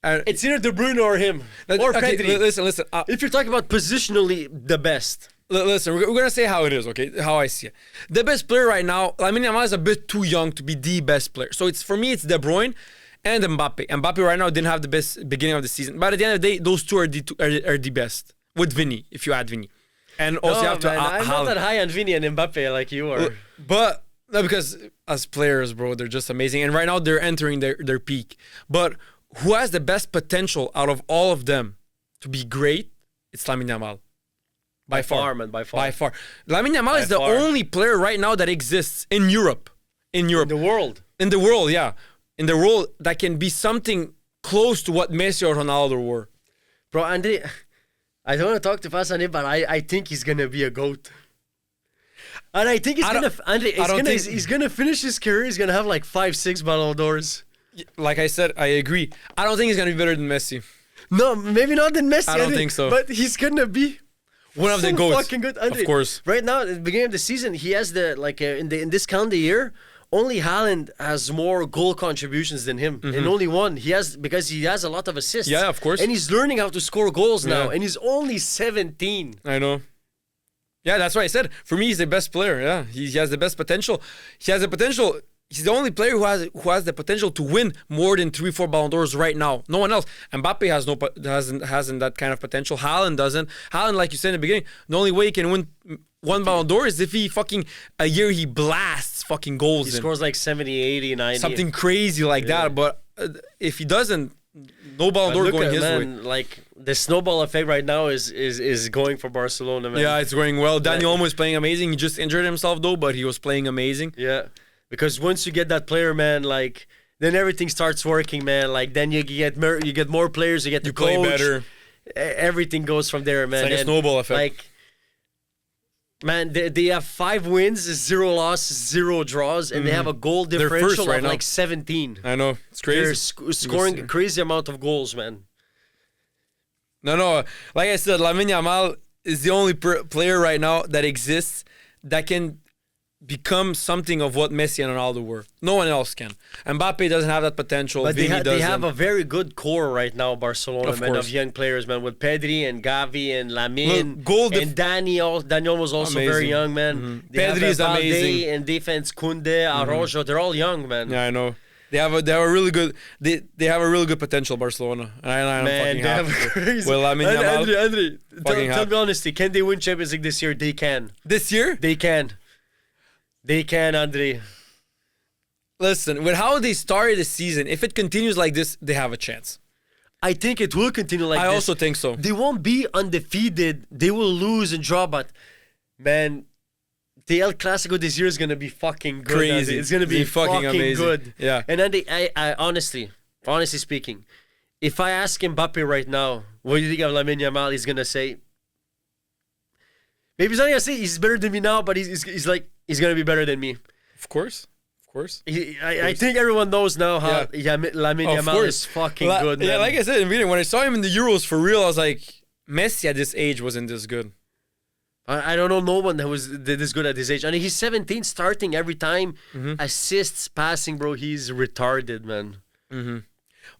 it's either De Bruyne or him. Or Pedri. Listen. If you're talking about positionally the best. Listen, we're going to say how it is, okay? How I see it. The best player right now, Lamine Yamal is a bit too young to be the best player. So for me, it's De Bruyne and Mbappe. Mbappe right now didn't have the best beginning of the season. But at the end of the day, those two are the best. With Vinny, if you add Vinny. And also you have to... man, I'm not that high on Vinny and Mbappe like you are. But... No, because as players, bro, they're just amazing. And right now, they're entering their peak. But who has the best potential out of all of them to be great? It's Lamine Yamal. By far, man. By far. By far. Lamine Yamal is the far. only player right now that exists in Europe. In Europe. In the world. In the world, yeah. In the world that can be something close to what Messi or Ronaldo were. Bro, Andre, I don't want to talk too fast on it, but I think he's going to be a GOAT. And I think he's gonna finish his career. He's gonna have 5-6 Ballon d'Ors. Like I said, I agree. I don't think he's gonna be better than Messi. No, maybe not than Messi. I don't think so. But he's gonna be one of the so GOATs. fucking good. Andre, of course. Right now, at the beginning of the season, he has in this calendar year only Haaland has more goal contributions than him, and only one. Because he has a lot of assists. Yeah, of course. And he's learning how to score goals now, Yeah. and he's only 17. I know. Yeah, that's what I said. For me, he's the best player. Yeah, he has the best potential. He has the potential. He's the only player who has the potential to win more than 3-4 Ballon d'Ors right now. No one else. Mbappe hasn't that kind of potential. Haaland doesn't. Haaland, like you said in the beginning, the only way he can win one Ballon d'Or is if he a year he blasts fucking goals. He scores like 70, 80, 90. Something crazy like that. But if he doesn't, no Ballon d'Or going his way. Like the snowball effect right now is going for Barcelona, man. Yeah, it's going well. Daniel Olmo is playing amazing. He just injured himself though, but he was playing amazing. Yeah, because once you get that player, man, like then everything starts working, man. Like then you get more players, you get the play coach, better. Everything goes from there, man. It's like a snowball effect. Like, man, they have 5 wins, 0 losses, 0 draws, and they have a goal differential right of now. like 17. I know, it's crazy. They're scoring a crazy amount of goals, man. No. Like I said, Lamine Yamal is the only player right now that exists that can become something of what Messi and Ronaldo were. No one else can. Mbappe doesn't have that potential. But they doesn't. have a very good core right now, Barcelona, Of man, course. of young players, man, with Pedri and Gavi and Lamine. Look, Daniel was also very Amazing. young, man. They Pedri have is Valde amazing. and defense, Koundé, Araujo. They're all young, man. Yeah, I know. They have a really good potential, Barcelona. And I'm Man, fucking they have happy. crazy. Well, Lamine Yamal, Andre, fucking tell me honestly, can they win Champions League this year? They can. this year, They can. They can, Andre. listen, with how they started the season, if it continues like this, they have a chance. I think it will continue like I this. also think so. They won't be undefeated. They will lose and draw, but man, the El Clasico this year is gonna be fucking good. Crazy. It's gonna be fucking amazing. good. Yeah. And then I honestly speaking, if I ask Mbappe right now, what do you think of Lamine Yamal? He's gonna say, maybe he's not gonna say he's better than me now, but he's like he's gonna be better than me. Of course. I think everyone knows now how Lamine Of Yamal course. is fucking good, man. Yeah, like I said in the beginning, when I saw him in the Euros for real, I was like, Messi at this age wasn't this good. I don't know no one that was this good at his age. I mean, he's 17, starting every time. Assists, passing, bro. He's retarded, man.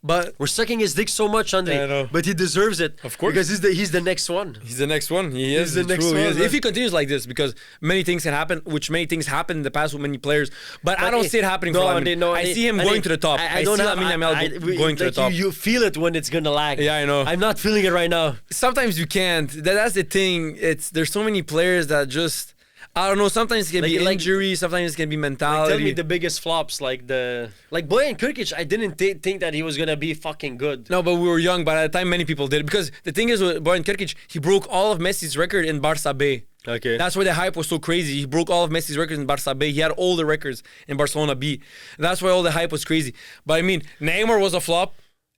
But We're sucking his dick so much, Andre. Yeah, I know. But he deserves it. Of course. Because he's the next one. he's the next one. He is the next truly one, is. man. If he continues like this, because many things can happen, which many things happen in the past with many players. But I don't see it happening for Lamine. I see him going to the top. I see Lamine Yamal going to the top. You feel it when it's gonna lag. Yeah, I know. I'm not feeling it right now. Sometimes you can't. That's the thing. There's so many players that just, I don't know. Sometimes it can be injury. Sometimes it can be mentality. Tell me the biggest flops, like Bojan Krkic. I didn't think that he was gonna be fucking good. No, but we were young. But at the time, many people did. Because the thing is with Bojan Krkic, he broke all of Messi's record in Barça B. Okay. That's why the hype was so crazy. He broke all of Messi's records in Barça B. He had all the records in Barcelona B. That's why all the hype was crazy. But I mean, Neymar was a flop.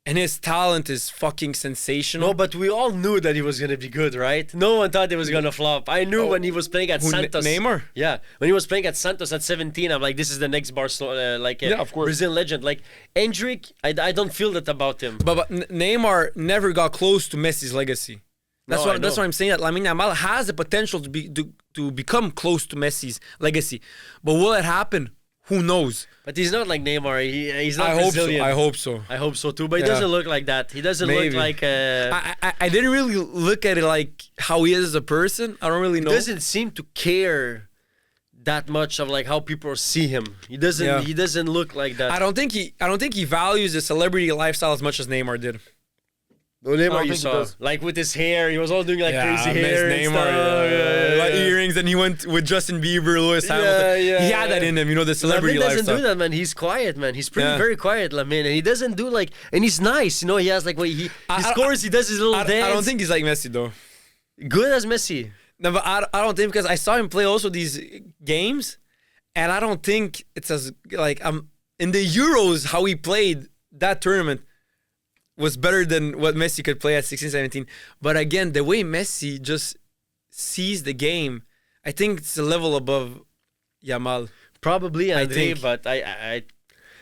And his talent is fucking sensational. No, but we all knew that he was gonna be good, right? No one thought he was gonna flop. I knew when he was playing at Santos. Neymar? Yeah, when he was playing at Santos at 17, I'm like, this is the next Barcelona, of course. Brazilian legend. Like Endrick, I don't feel that about him. But Neymar never got close to Messi's legacy. That's why I'm saying that Lamine Yamal has the potential to become close to Messi's legacy. But will it happen? Who knows? But he's not like Neymar. He's not Brazilian. I hope so. I hope so too. But he doesn't look like that. He doesn't look like. I didn't really look at it like how he is as a person. I don't really know. He doesn't seem to care that much of like how people see him. He doesn't. Yeah. He doesn't look like that. I don't think he values the celebrity lifestyle as much as Neymar did. No, Neymar, you think he saw does. like with his hair. He was all doing like crazy miss hair. And Neymar, stuff. like earrings, and he went with Justin Bieber, Lewis Hamilton. He had that in him, the celebrity Lamine doesn't lifestyle. do that, man. He's quiet, man. He's pretty Yeah. very quiet, Lamine, and he doesn't do like. And he's nice, He has like he scores. He does his little dance. I don't think he's like Messi though. Good as Messi. No, but I don't think, because I saw him play also these games, and I don't think it's as like in the Euros how he played that tournament was better than what Messi could play at 16, 17. But again, the way Messi just sees the game, I think it's a level above Yamal. Probably, Andre, think. but I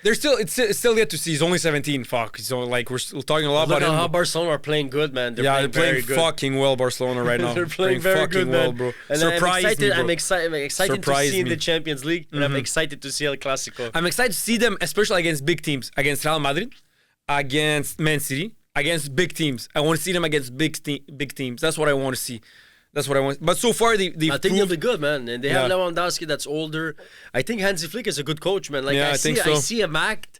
It's still yet to see. He's only 17. Fuck. So like we're still talking a lot Look about at him. how Barcelona are playing good, man. They're playing very good. fucking well, Barcelona right now. They're playing very fucking good, well, man. bro. And Surprised me, bro. I'm excited to see in the Champions League, and I'm excited to see El Clasico. I'm excited to see them, especially against big teams, against Real Madrid, against Man City, against big teams. I want to see them against big teams. That's what I want to see. That's what I want. But so far, I think they'll be good, man. And they have Lewandowski that's older. I think Hansi Flick is a good coach, man. Like I see him act.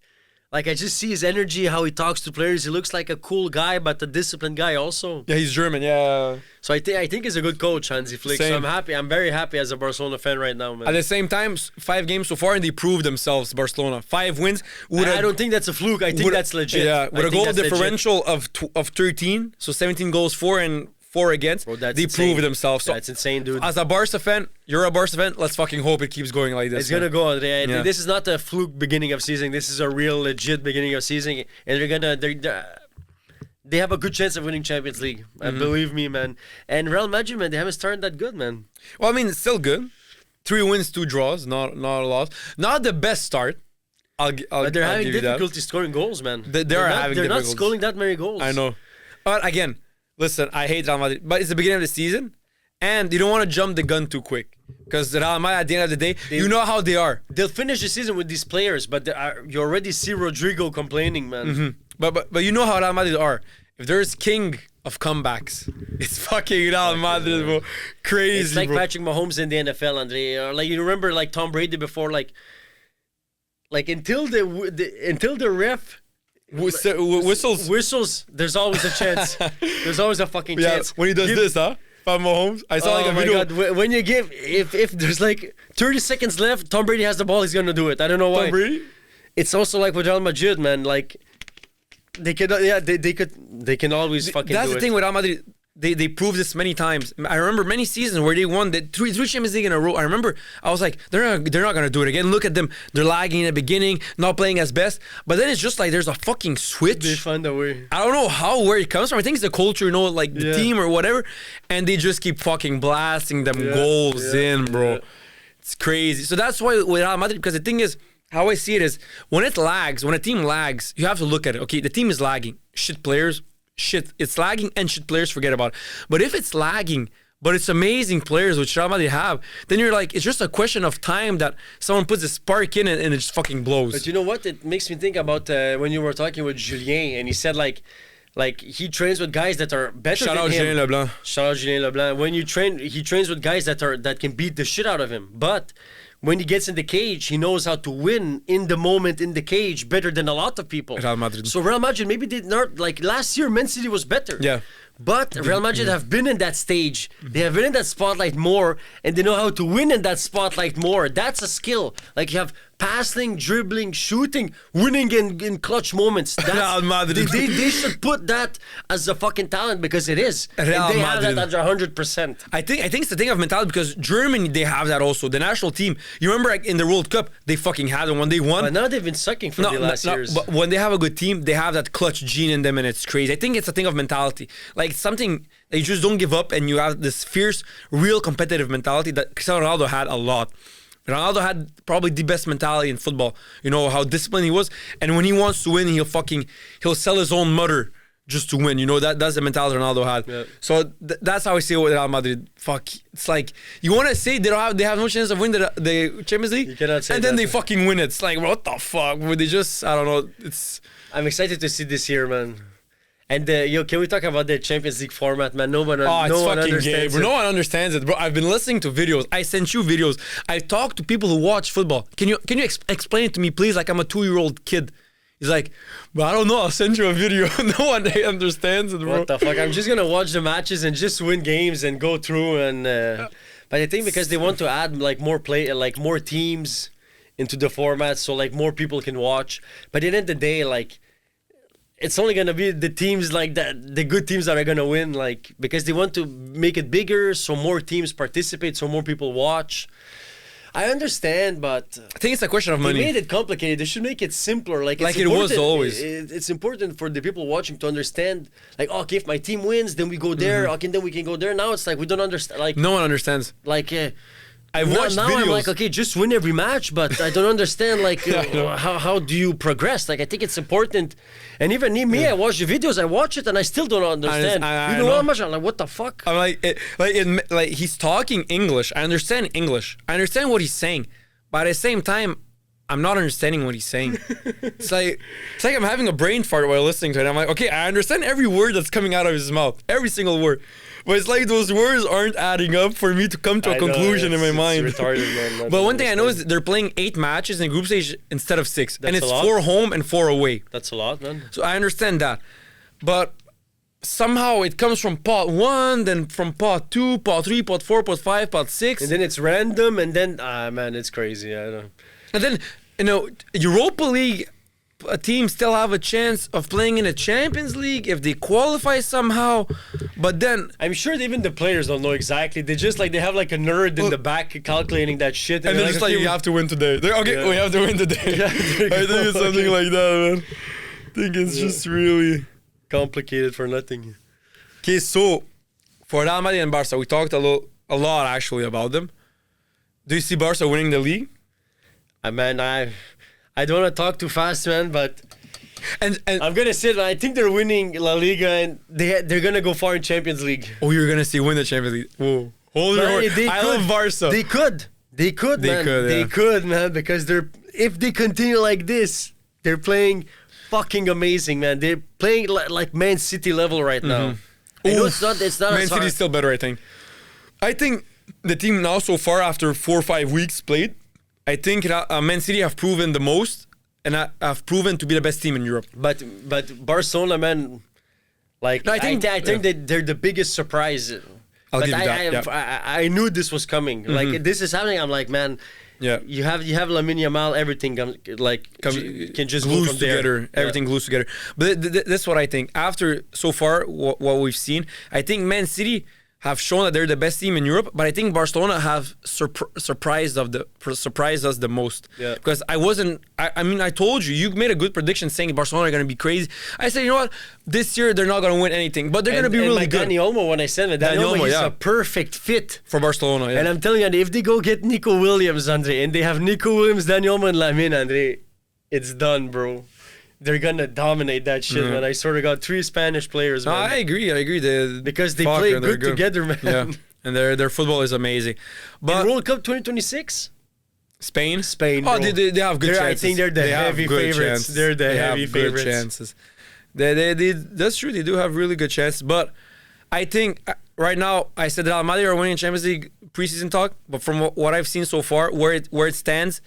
Like I just see his energy, how he talks to players. He looks like a cool guy, but a disciplined guy also. Yeah, he's German. Yeah. So I think he's a good coach, Hansi Flick. Same. So I'm happy. I'm very happy as a Barcelona fan right now, man. At the same time, 5 games so far, and they proved themselves. Barcelona 5 wins. I don't think that's a fluke. I think that's legit. Yeah, with a goal differential of 13, so 17 goals for and 4 against. Bro, they proved themselves. So that's insane, dude. As a Barca fan, you're a Barca fan. Let's fucking hope it keeps going like this. It's gonna go. This is not a fluke beginning of season. This is a real legit beginning of season, and they have a good chance of winning Champions League. Believe me, man. And Real Madrid, man, they haven't started that good, man. Well, I mean, it's still good. 3 wins, 2 draws, not a loss. Not the best start. But they're having difficulty scoring goals, man. They're not scoring that many goals. I know. But again, listen, I hate Real Madrid, but it's the beginning of the season, and you don't want to jump the gun too quick. Because Real Madrid, at the end of the day, you know how they are. They'll finish the season with these players, but you already see Rodrigo complaining, man. But you know how Real Madrid are. If there's king of comebacks, it's fucking Real Madrid, bro. Crazy, it's like bro. Patrick Mahomes in the NFL, Andre. Like you remember, like Tom Brady before, like until the ref whistles, there's always a chance. There's always a fucking chance. When he does this, Pat Mahomes, I saw like a video. God. When you give, if there's like 30 seconds left, Tom Brady has the ball, he's gonna do it. I don't know why. Tom Brady? It's also like with Real Madrid, man. Like they can always fucking do it. That's the thing with Real Madrid. They proved this many times. I remember many seasons where they won the three Champions League in a row. I remember I was like, they're not gonna do it again. Look at them. They're lagging in the beginning, not playing as best. But then it's just like there's a fucking switch. They find a way. I don't know where it comes from. I think it's the culture, like the team or whatever. And they just keep fucking blasting them goals in, bro. Yeah. It's crazy. So that's why with Real Madrid, because the thing is, how I see it is, when a team lags, you have to look at it. Okay, the team is lagging. Shit players. It's lagging and shit players, forget about it. But if it's lagging, but it's amazing players which Real Madrid have, then you're like, it's just a question of time that someone puts a spark in it and it just fucking blows. But you know what? It makes me think about when you were talking with Julien and he said like he trains with guys that are better Shout than out him. Julien Leblanc. Shout out Julien Leblanc. When he trains with guys that can beat the shit out of him. But when he gets in the cage, he knows how to win in the moment in the cage better than a lot of people. Real Madrid. So Real Madrid maybe did not, like last year, Man City was better. Yeah. But Real Madrid have been in that stage. They have been in that spotlight more, and they know how to win in that spotlight more. That's a skill. Like you have passing, dribbling, shooting, winning in clutch moments. Real Madrid. They should put that as a fucking talent because it is. Real and they Madrid. have that under 100%. I think it's the thing of mentality because Germany, they have that also. The national team, you remember like, in the World Cup, they fucking had it when they won. But now they've been sucking for the last years. But when they have a good team, they have that clutch gene in them and it's crazy. I think it's a thing of mentality. Like something that you just don't give up and you have this fierce, real competitive mentality that Cristiano Ronaldo had a lot. Ronaldo had probably the best mentality in football. You know, how disciplined he was. And when he wants to win, he'll sell his own mother just to win. You know, that's the mentality Ronaldo had. Yeah. So that's how I see it with Real Madrid. Fuck. It's like, you want to say they have no chance of winning the Champions League? You cannot say and then they fucking win it. It's like, what the fuck? Would they just, I don't know. I'm excited to see this year, man. And can we talk about the Champions League format, man? No one understands it. No one understands it, bro. I've been listening to videos. I sent you videos. I talked to people who watch football. Can you explain it to me, please? Like I'm a 2-year-old kid. He's like, but I don't know. I'll send you a video. No one understands it, bro. What the fuck? I'm just gonna watch the matches and just win games and go through. And but I think because they want to add like more more teams into the format, so like more people can watch. But at the end of the day, like, it's only gonna be the teams like that, the good teams that are gonna win, like because they want to make it bigger, so more teams participate, so more people watch. I understand, but I think it's a question of money. They made it complicated. They should make it simpler. Like it was always. It's important for the people watching to understand. Like, okay, if my team wins, then we go there. Okay, then we can go there. Now it's like we don't understand. Like no one understands. Like. I've watched now videos. I'm like, okay, just win every match, but I don't understand like how do you progress? Like I think it's important, and even me, I watch the videos, I watch it, and I still don't understand. I You know know. how much I'm like, what the fuck? I'm like he's talking English. I understand English. I understand what he's saying, but at the same time, I'm not understanding what he's saying. it's like I'm having a brain fart while listening to it. I'm like, okay, I understand every word that's coming out of his mouth, every single word, but it's like those words aren't adding up for me to come to a conclusion in my mind. It's retarded, man. But one thing I know is that they're playing 8 matches in group stage instead of 6, and That's it's a lot. 4 home and 4 away. That's a lot, man. So I understand that, but somehow it comes from pot 1, then from pot 2, pot 3, pot 4, pot 5, pot 6, And then it's random, and then man, it's crazy. I don't. and then Europa League teams still have a chance of playing in the Champions League if they qualify somehow, but then I'm sure even the players don't know exactly. They just like they have like a nerd in the back calculating that shit, and they're just like, okay, you have to win today. Okay, we have to win today. Yeah, I think it's something like that, man. I think it's just really complicated for nothing. okay. So for Real Madrid and Barca, we talked a lot actually about them. Do you see Barca winning the league? Man, I don't want to talk too fast, man, but And I'm gonna say that I think they're winning La Liga and they're gonna go far in Champions League. oh, you're gonna see win the Champions League. Whoa, hold your horse. I love Barca. They could, man. They could, man, because if they continue like this, they're playing fucking amazing, man. They're playing like Man City level right now. I know it's not Man as City's hard. still better, I think. I think the team now so far after 4 or 5 weeks played, I think Man City have proven the most and have proven to be the best team in Europe. But Barcelona, man, like No, I think that they're the biggest surprise. I'll But give you that. I knew this was coming. Like this is happening. I'm like, man, Yeah. you have Lamine Yamal, everything can just go glues from there. together. Yeah. Everything glues together. But that's what I think. After so far what we've seen, I think Man City have shown that they're the best team in Europe, but I think Barcelona have surprised us the most. Yeah. Because I mean, I told you made a good prediction saying Barcelona are going to be crazy. I said, you know what? This year they're not going to win anything, but they're going to be really good. Dani Olmo, when I said it, Dani Olmo, he's a perfect fit. For Barcelona, yeah. And I'm telling you, if they go get Nico Williams, Andre, and they have Nico Williams, Dani Olmo, and Lamine, Andre, it's done, bro. They're gonna dominate that shit, man. I sort of got 3 Spanish players, No, man. I agree. Because they play good together, man. Yeah, and their football is amazing. But in World Cup 2026, Spain, bro. they have good chances. I think they're the They have heavy good favorites. chances. They're the They heavy have good favorites. chances. They that's true. They do have really good chances. But I think right now I said that Real Madrid are winning Champions League preseason talk. But from what I've seen so far, where it stands,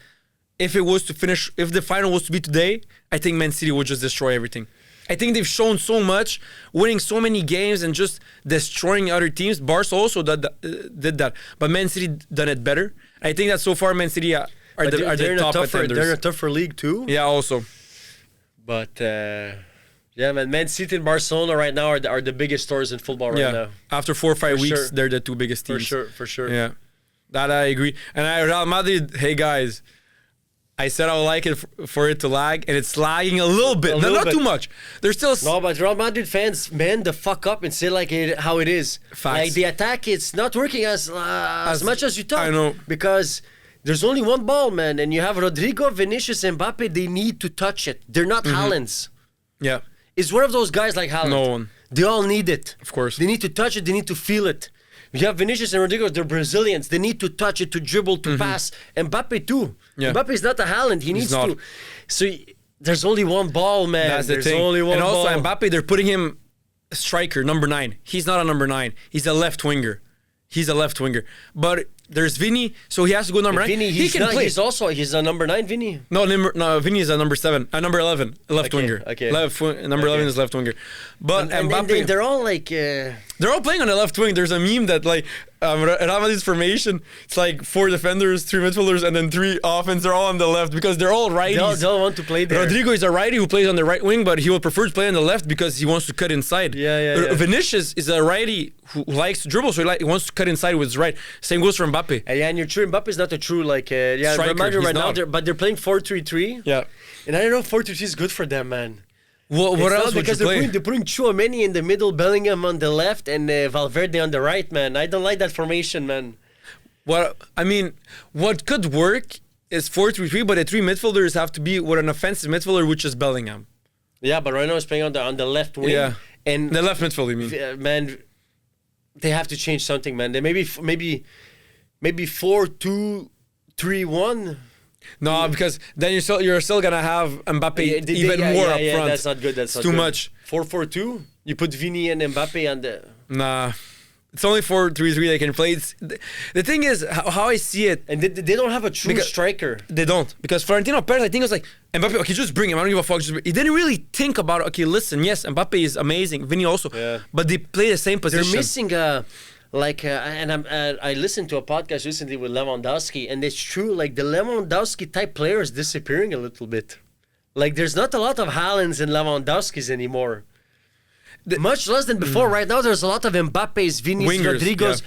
if the final was to be today, I think Man City would just destroy everything. I think they've shown so much, winning so many games and just destroying other teams. Barca also did that, but Man City done it better. I think that so far Man City are the top contenders. They're in a tougher league too. Yeah, also. But yeah, man, City and Barcelona right now are the biggest stars in football right now. After 4 or 5 For weeks, sure. they're the 2 biggest teams. For sure. Yeah, that I agree. And Real Madrid, hey guys, I said I would like it for it to lag, and it's lagging a little bit. Not too much. There's still No, but Real Madrid fans, man, the fuck up and say like how it is. Facts. Like the attack, it's not working as much as you thought. I know. Because there's only one ball, man, and you have Rodrigo, Vinicius, and Mbappe. They need to touch it. They're not Haaland's. Yeah, It's one of those guys like Haaland. No one. They all need it. Of course. They need to touch it. They need to feel it. You have Vinicius and Rodrigo, they're Brazilians. They need to touch it, to dribble, to pass. Mbappe too. Yeah. Mbappe is not a Haaland. He needs not. to. So there's only one ball, man. that's the there's thing. only one and ball. also Mbappe, they're putting him a striker, number 9. He's not a number 9. He's a left winger. But there's Vini, so he has to go number 9. Vinny, he can play. He's a number 9, Vinny. No, Vini is a number 7, number 11, left winger. Okay. Number 11 is left winger. But And Mbappe, they're all like. they're all playing on the left wing. There's a meme that like Real Madrid's formation, it's like 4 defenders, 3 midfielders, and then 3 offense. They're all on the left because they're all righties. They all want to play there. Rodrigo is a righty who plays on the right wing, but he will prefer to play on the left because he wants to cut inside. Yeah. Vinicius is a righty who likes to dribble, so he wants to cut inside with his right. Same goes for Mbappe. Yeah, and you're true. Mbappe is not a true Striker, Real Madrid he's right now. not. But they're playing 4-3-3. Yeah. And I don't know if 4-3-3 is good for them, man. What It's else not would you because play? they're putting Chouameni in the middle, Bellingham on the left, and Valverde on the right, man. I don't like that formation, man. what could work is 4-3-3, but the three midfielders have to be with an offensive midfielder, which is Bellingham. Yeah, but right now he's playing on the left wing. Yeah, and the left midfield. You mean? Man, they have to change something, man. They maybe 4-2-3-1. No, because then you're still gonna have Mbappe even more up front. That's not good. That's not too good. much. 4-4-2. You put Vini and Mbappe on the. Nah, it's only 4-3-3 they can play. The thing is how I see it, and they don't have a true striker. They don't, because Florentino Perez, I think, was like, Mbappe, okay, just bring him. I don't give a fuck. He didn't really think about, okay, listen, yes, Mbappe is amazing, Vini also, but they play the same position. They're missing I listened to a podcast recently with Lewandowski, and it's true. Like the Lewandowski type player is disappearing a little bit. Like there's not a lot of Haalands and Lewandowskis anymore. Much less than before. Right now, there's a lot of Mbappe's, Vinicius, Rodrigo's,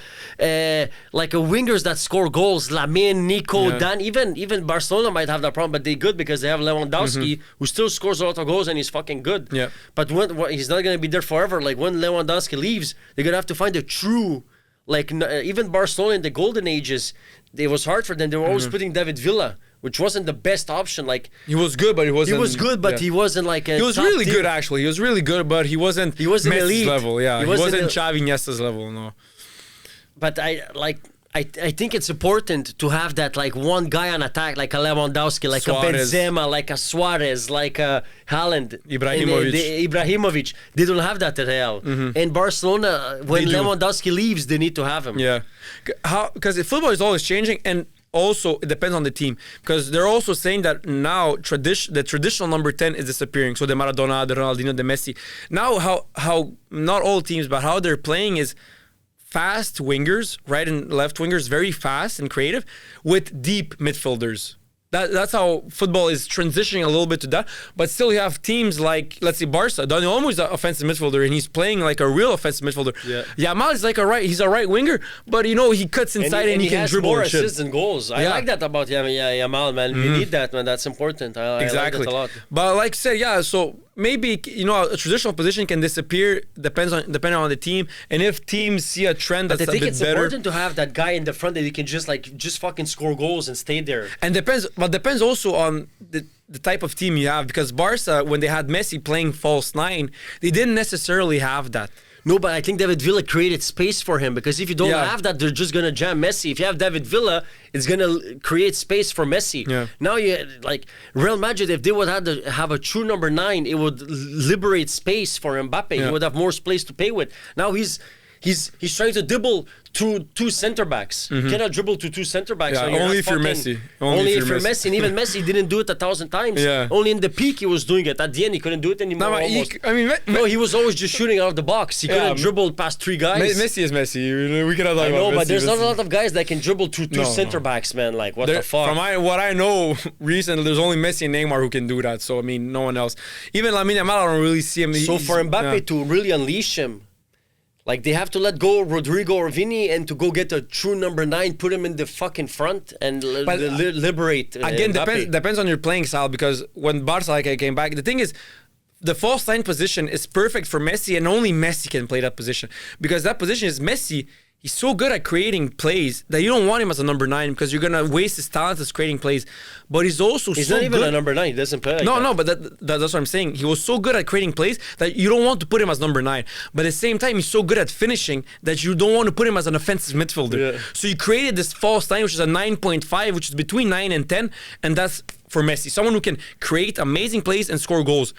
like wingers that score goals. Lamine, Nico, Dan. Even Barcelona might have that problem, but they're good because they have Lewandowski, who still scores a lot of goals and he's fucking good. Yeah. But he's not gonna be there forever. Like when Lewandowski leaves, they're gonna have to find a true. Like even Barcelona in the golden ages, it was hard for them. They were always putting David Villa, which wasn't the best option. Like he was good, but he wasn't. He was good, but he wasn't like a. He was really good, actually. He was really good, but he wasn't. Messi's elite level. Yeah, he wasn't Xavi Iniesta's level. No. But I think it's important to have that like one guy on attack, like a Lewandowski, like Suarez. A Benzema, like a Suarez, like a Haaland, Ibrahimovic. They don't have that at Real. In Barcelona, when Lewandowski leaves, they need to have him. Yeah, because football is always changing, and also it depends on the team, because they're also saying that now the traditional number 10 is disappearing. So the Maradona, the Ronaldinho, the Messi. Now how not all teams, but how they're playing is fast wingers, right and left wingers, very fast and creative, with deep midfielders. That's how football is transitioning a little bit to that. But still, you have teams like, let's say, Barca. Dani Olmo is an offensive midfielder, and he's playing like a real offensive midfielder. Yeah. Yamal is like he's a right winger, but he cuts inside and he can dribble. He has more assists than goals. I like that about Yamal, man. We need that, man. That's important. I like that a lot. But like I said, so maybe a traditional position can disappear depending on the team, and if teams see a trend that's a bit better. I think it's important to have that guy in the front that you can just fucking score goals and stay there. And depends also on the type of team you have, because Barca, when they had Messi playing false nine, they didn't necessarily have that. No, but I think David Villa created space for him, because if you don't have that, they're just gonna jam Messi. If you have David Villa, it's gonna create space for Messi. Yeah. Now Real Madrid, if they would have a true number 9, it would liberate space for Mbappe. He would have more space to play with. Now he's trying to dribble to two center backs. You cannot dribble to two center backs. Yeah, only if you're Messi. Only if you're Messi. And even Messi didn't do it 1,000 times. Yeah. Only in the peak he was doing it. At the end he couldn't do it anymore. No, he was always just shooting out of the box. He couldn't dribble past 3 guys. Messi is Messi. We cannot talk about Messi. I know, but there's not a lot of guys that can dribble to two center backs, man. Like, what the fuck? From what I know recently, there's only Messi and Neymar who can do that. So, no one else. Even Lamine Yamal, I don't really see him. So for Mbappe to really unleash him, like, they have to let go Rodrigo or Vini and to go get a true number 9, put him in the fucking front and liberate again, Mbappe. depends on your playing style, because when Barca came back, the thing is, the false 9 position is perfect for Messi, and only Messi can play that position, because that position is Messi. He's so good at creating plays that you don't want him as a number 9, because you're gonna waste his talent as creating plays. But he's also he's so not even good. a number 9. He doesn't play like that. No, but that's what I'm saying. He was so good at creating plays that you don't want to put him as number 9. But at the same time, he's so good at finishing that you don't want to put him as an offensive midfielder. Yeah. So you created this false 9, which is a 9.5, which is between 9 and 10, and that's for Messi, someone who can create amazing plays and score goals.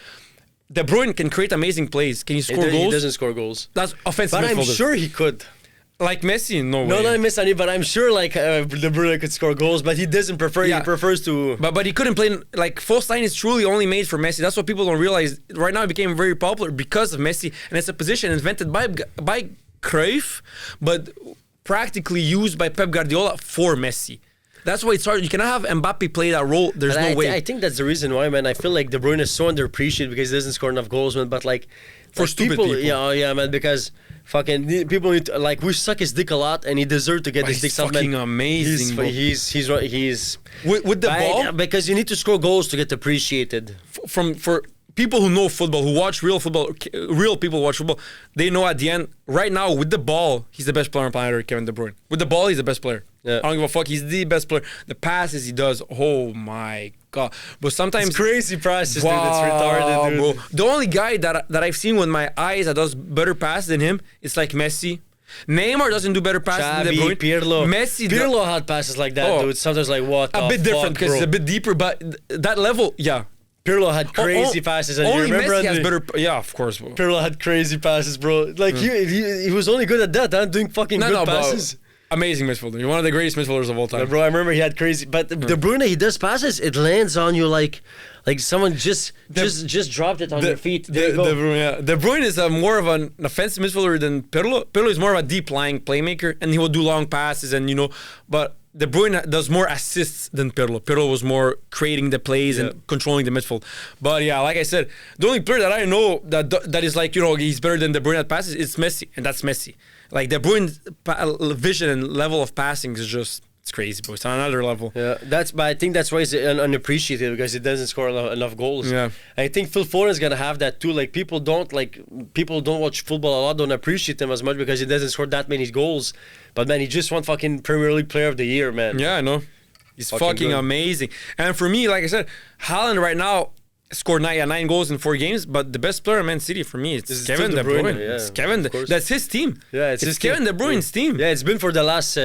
De Bruyne can create amazing plays. Can he score goals? He doesn't score goals. That's offensive midfielder. But I'm sure he could. Like Messi, no way. No, not Messi, but I'm sure De Bruyne could score goals, but he doesn't prefer. Yeah. He prefers to. But he couldn't play. Like, false 9 is truly only made for Messi. That's what people don't realize. Right now, it became very popular because of Messi, and it's a position invented by Cruyff, but practically used by Pep Guardiola for Messi. That's why it's hard. You cannot have Mbappe play that role. There's no way. I think that's the reason why, man. I feel like De Bruyne is so underappreciated because he doesn't score enough goals, man. But for stupid people. Yeah, man. Because fucking people need to, we suck his dick a lot, and he deserves to get his dick sucked. He's fucking amazing. He's with the ball, because you need to score goals to get appreciated. For people who know football, who watch real football, real people watch football, they know at the end, right now, with the ball, he's the best player on planet Earth, Kevin De Bruyne. With the ball, he's the best player. Yeah. I don't give a fuck. He's the best player. The passes he does, oh my god. But sometimes It's crazy passes, dude. It's retarded, dude. bro. The only guy that I've seen with my eyes that does better passes than him is like Messi. Neymar doesn't do better passes than De Bruyne. Pirlo. Messi Pirlo had passes like that, dude. Sometimes like what a bit different because bro? it's a bit deeper, but that level, yeah. Pirlo had crazy passes, and only you remember Messi has better. Yeah, of course, bro. Pirlo had crazy passes, bro. Like he was only good at that, doing fucking good passes. Amazing midfielder. You're one of the greatest midfielders of all time. Yeah, bro, I remember he had crazy. But De Bruyne, he does passes. It lands on you like someone just dropped it on your feet. There you go. De Bruyne, yeah. De Bruyne is more of an offensive midfielder than Pirlo. Pirlo is more of a deep lying playmaker, and he will do long passes, and but De Bruyne does more assists than Pirlo. Pirlo was more creating the plays and controlling the midfield. But yeah, like I said, the only player that I know that is like, he's better than De Bruyne at passes is Messi, and that's Messi. Like De Bruyne's vision and level of passing is just, it's crazy, bro. It's on another level. Yeah, but I think that's why he's unappreciated because he doesn't score enough goals. Yeah, I think Phil Foden is gonna have that too. Like people don't watch football a lot, don't appreciate him as much because he doesn't score that many goals. But man, he just won fucking Premier League Player of the Year, man. Yeah, I know. He's fucking amazing. And for me, like I said, Haaland right now scored 9 goals in 4 games, but the best player in Man City for me is Kevin De Bruyne. Yeah, it's Kevin. That's his team. Yeah, it's Kevin De Bruyne's team. Yeah, it's been for the last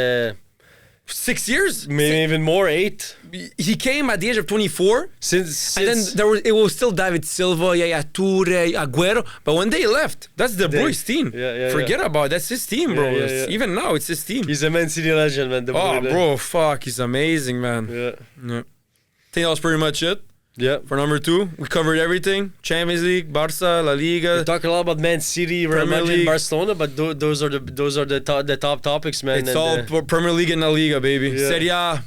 6 years, maybe even more, 8. He came at the age of 24. Since and then it was still David Silva, Toure, Aguero. But when they left, that's De Bruyne's team. Forget about it. That's his team, bro. Even now, it's his team. He's a Man City legend, man. De Bruyne. Oh, bro, fuck, he's amazing, man. Yeah. I think that was pretty much it. Yeah. For number 2, we covered everything: Champions League, Barca, La Liga. We talk a lot about Man City, Real Madrid, Barcelona, but those are the top topics, man. It's all Premier League and La Liga, baby. Yeah. Serie A,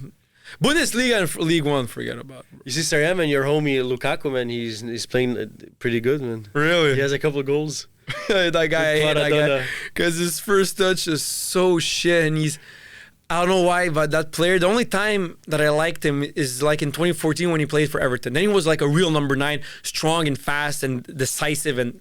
Bundesliga, and League One. Forget about it. You see, Serie A, man, your homie Lukaku, man, he's playing pretty good, man. Really? He has a couple of goals. that guy, because his first touch is so shit, and I don't know why, but that player, the only time that I liked him is like in 2014 when he played for Everton. Then he was like a real number 9, strong and fast and decisive and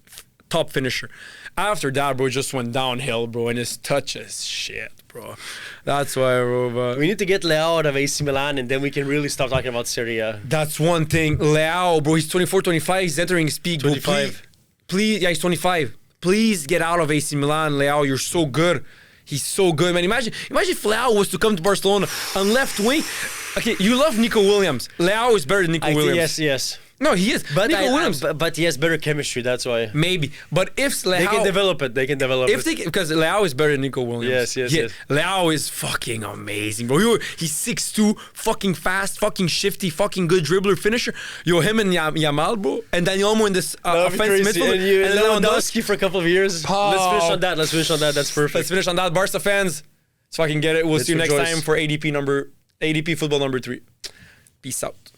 top finisher. After that, bro, it just went downhill, bro, and his touch is shit, bro. That's why, bro. We need to get Leao out of AC Milan, and then we can really start talking about Serie A. That's one thing. Leao, bro, he's 24, 25. He's entering his peak. 25. Please, yeah, he's 25. Please get out of AC Milan, Leao. You're so good. He's so good, man. Imagine if Leao was to come to Barcelona on left wing. Okay, you love Nico Williams. Leao is better than Nico Williams. Yes. No, he is. But Nico Williams. But he has better chemistry, that's why. Maybe. But if Leao... They can develop it. Because Leao is better than Nico Williams. Yes. Leao is fucking amazing, bro. He's 6'2", fucking fast, fucking shifty, fucking good dribbler, finisher. Him and Yamal, bro. And Daniel Olmo in this offensive midfield. And Lewandowski for a couple of years. Let's finish on that. That's perfect. Let's finish on that. Barca fans, let's fucking get it. We'll see you next time for ADP football number 3. Peace out.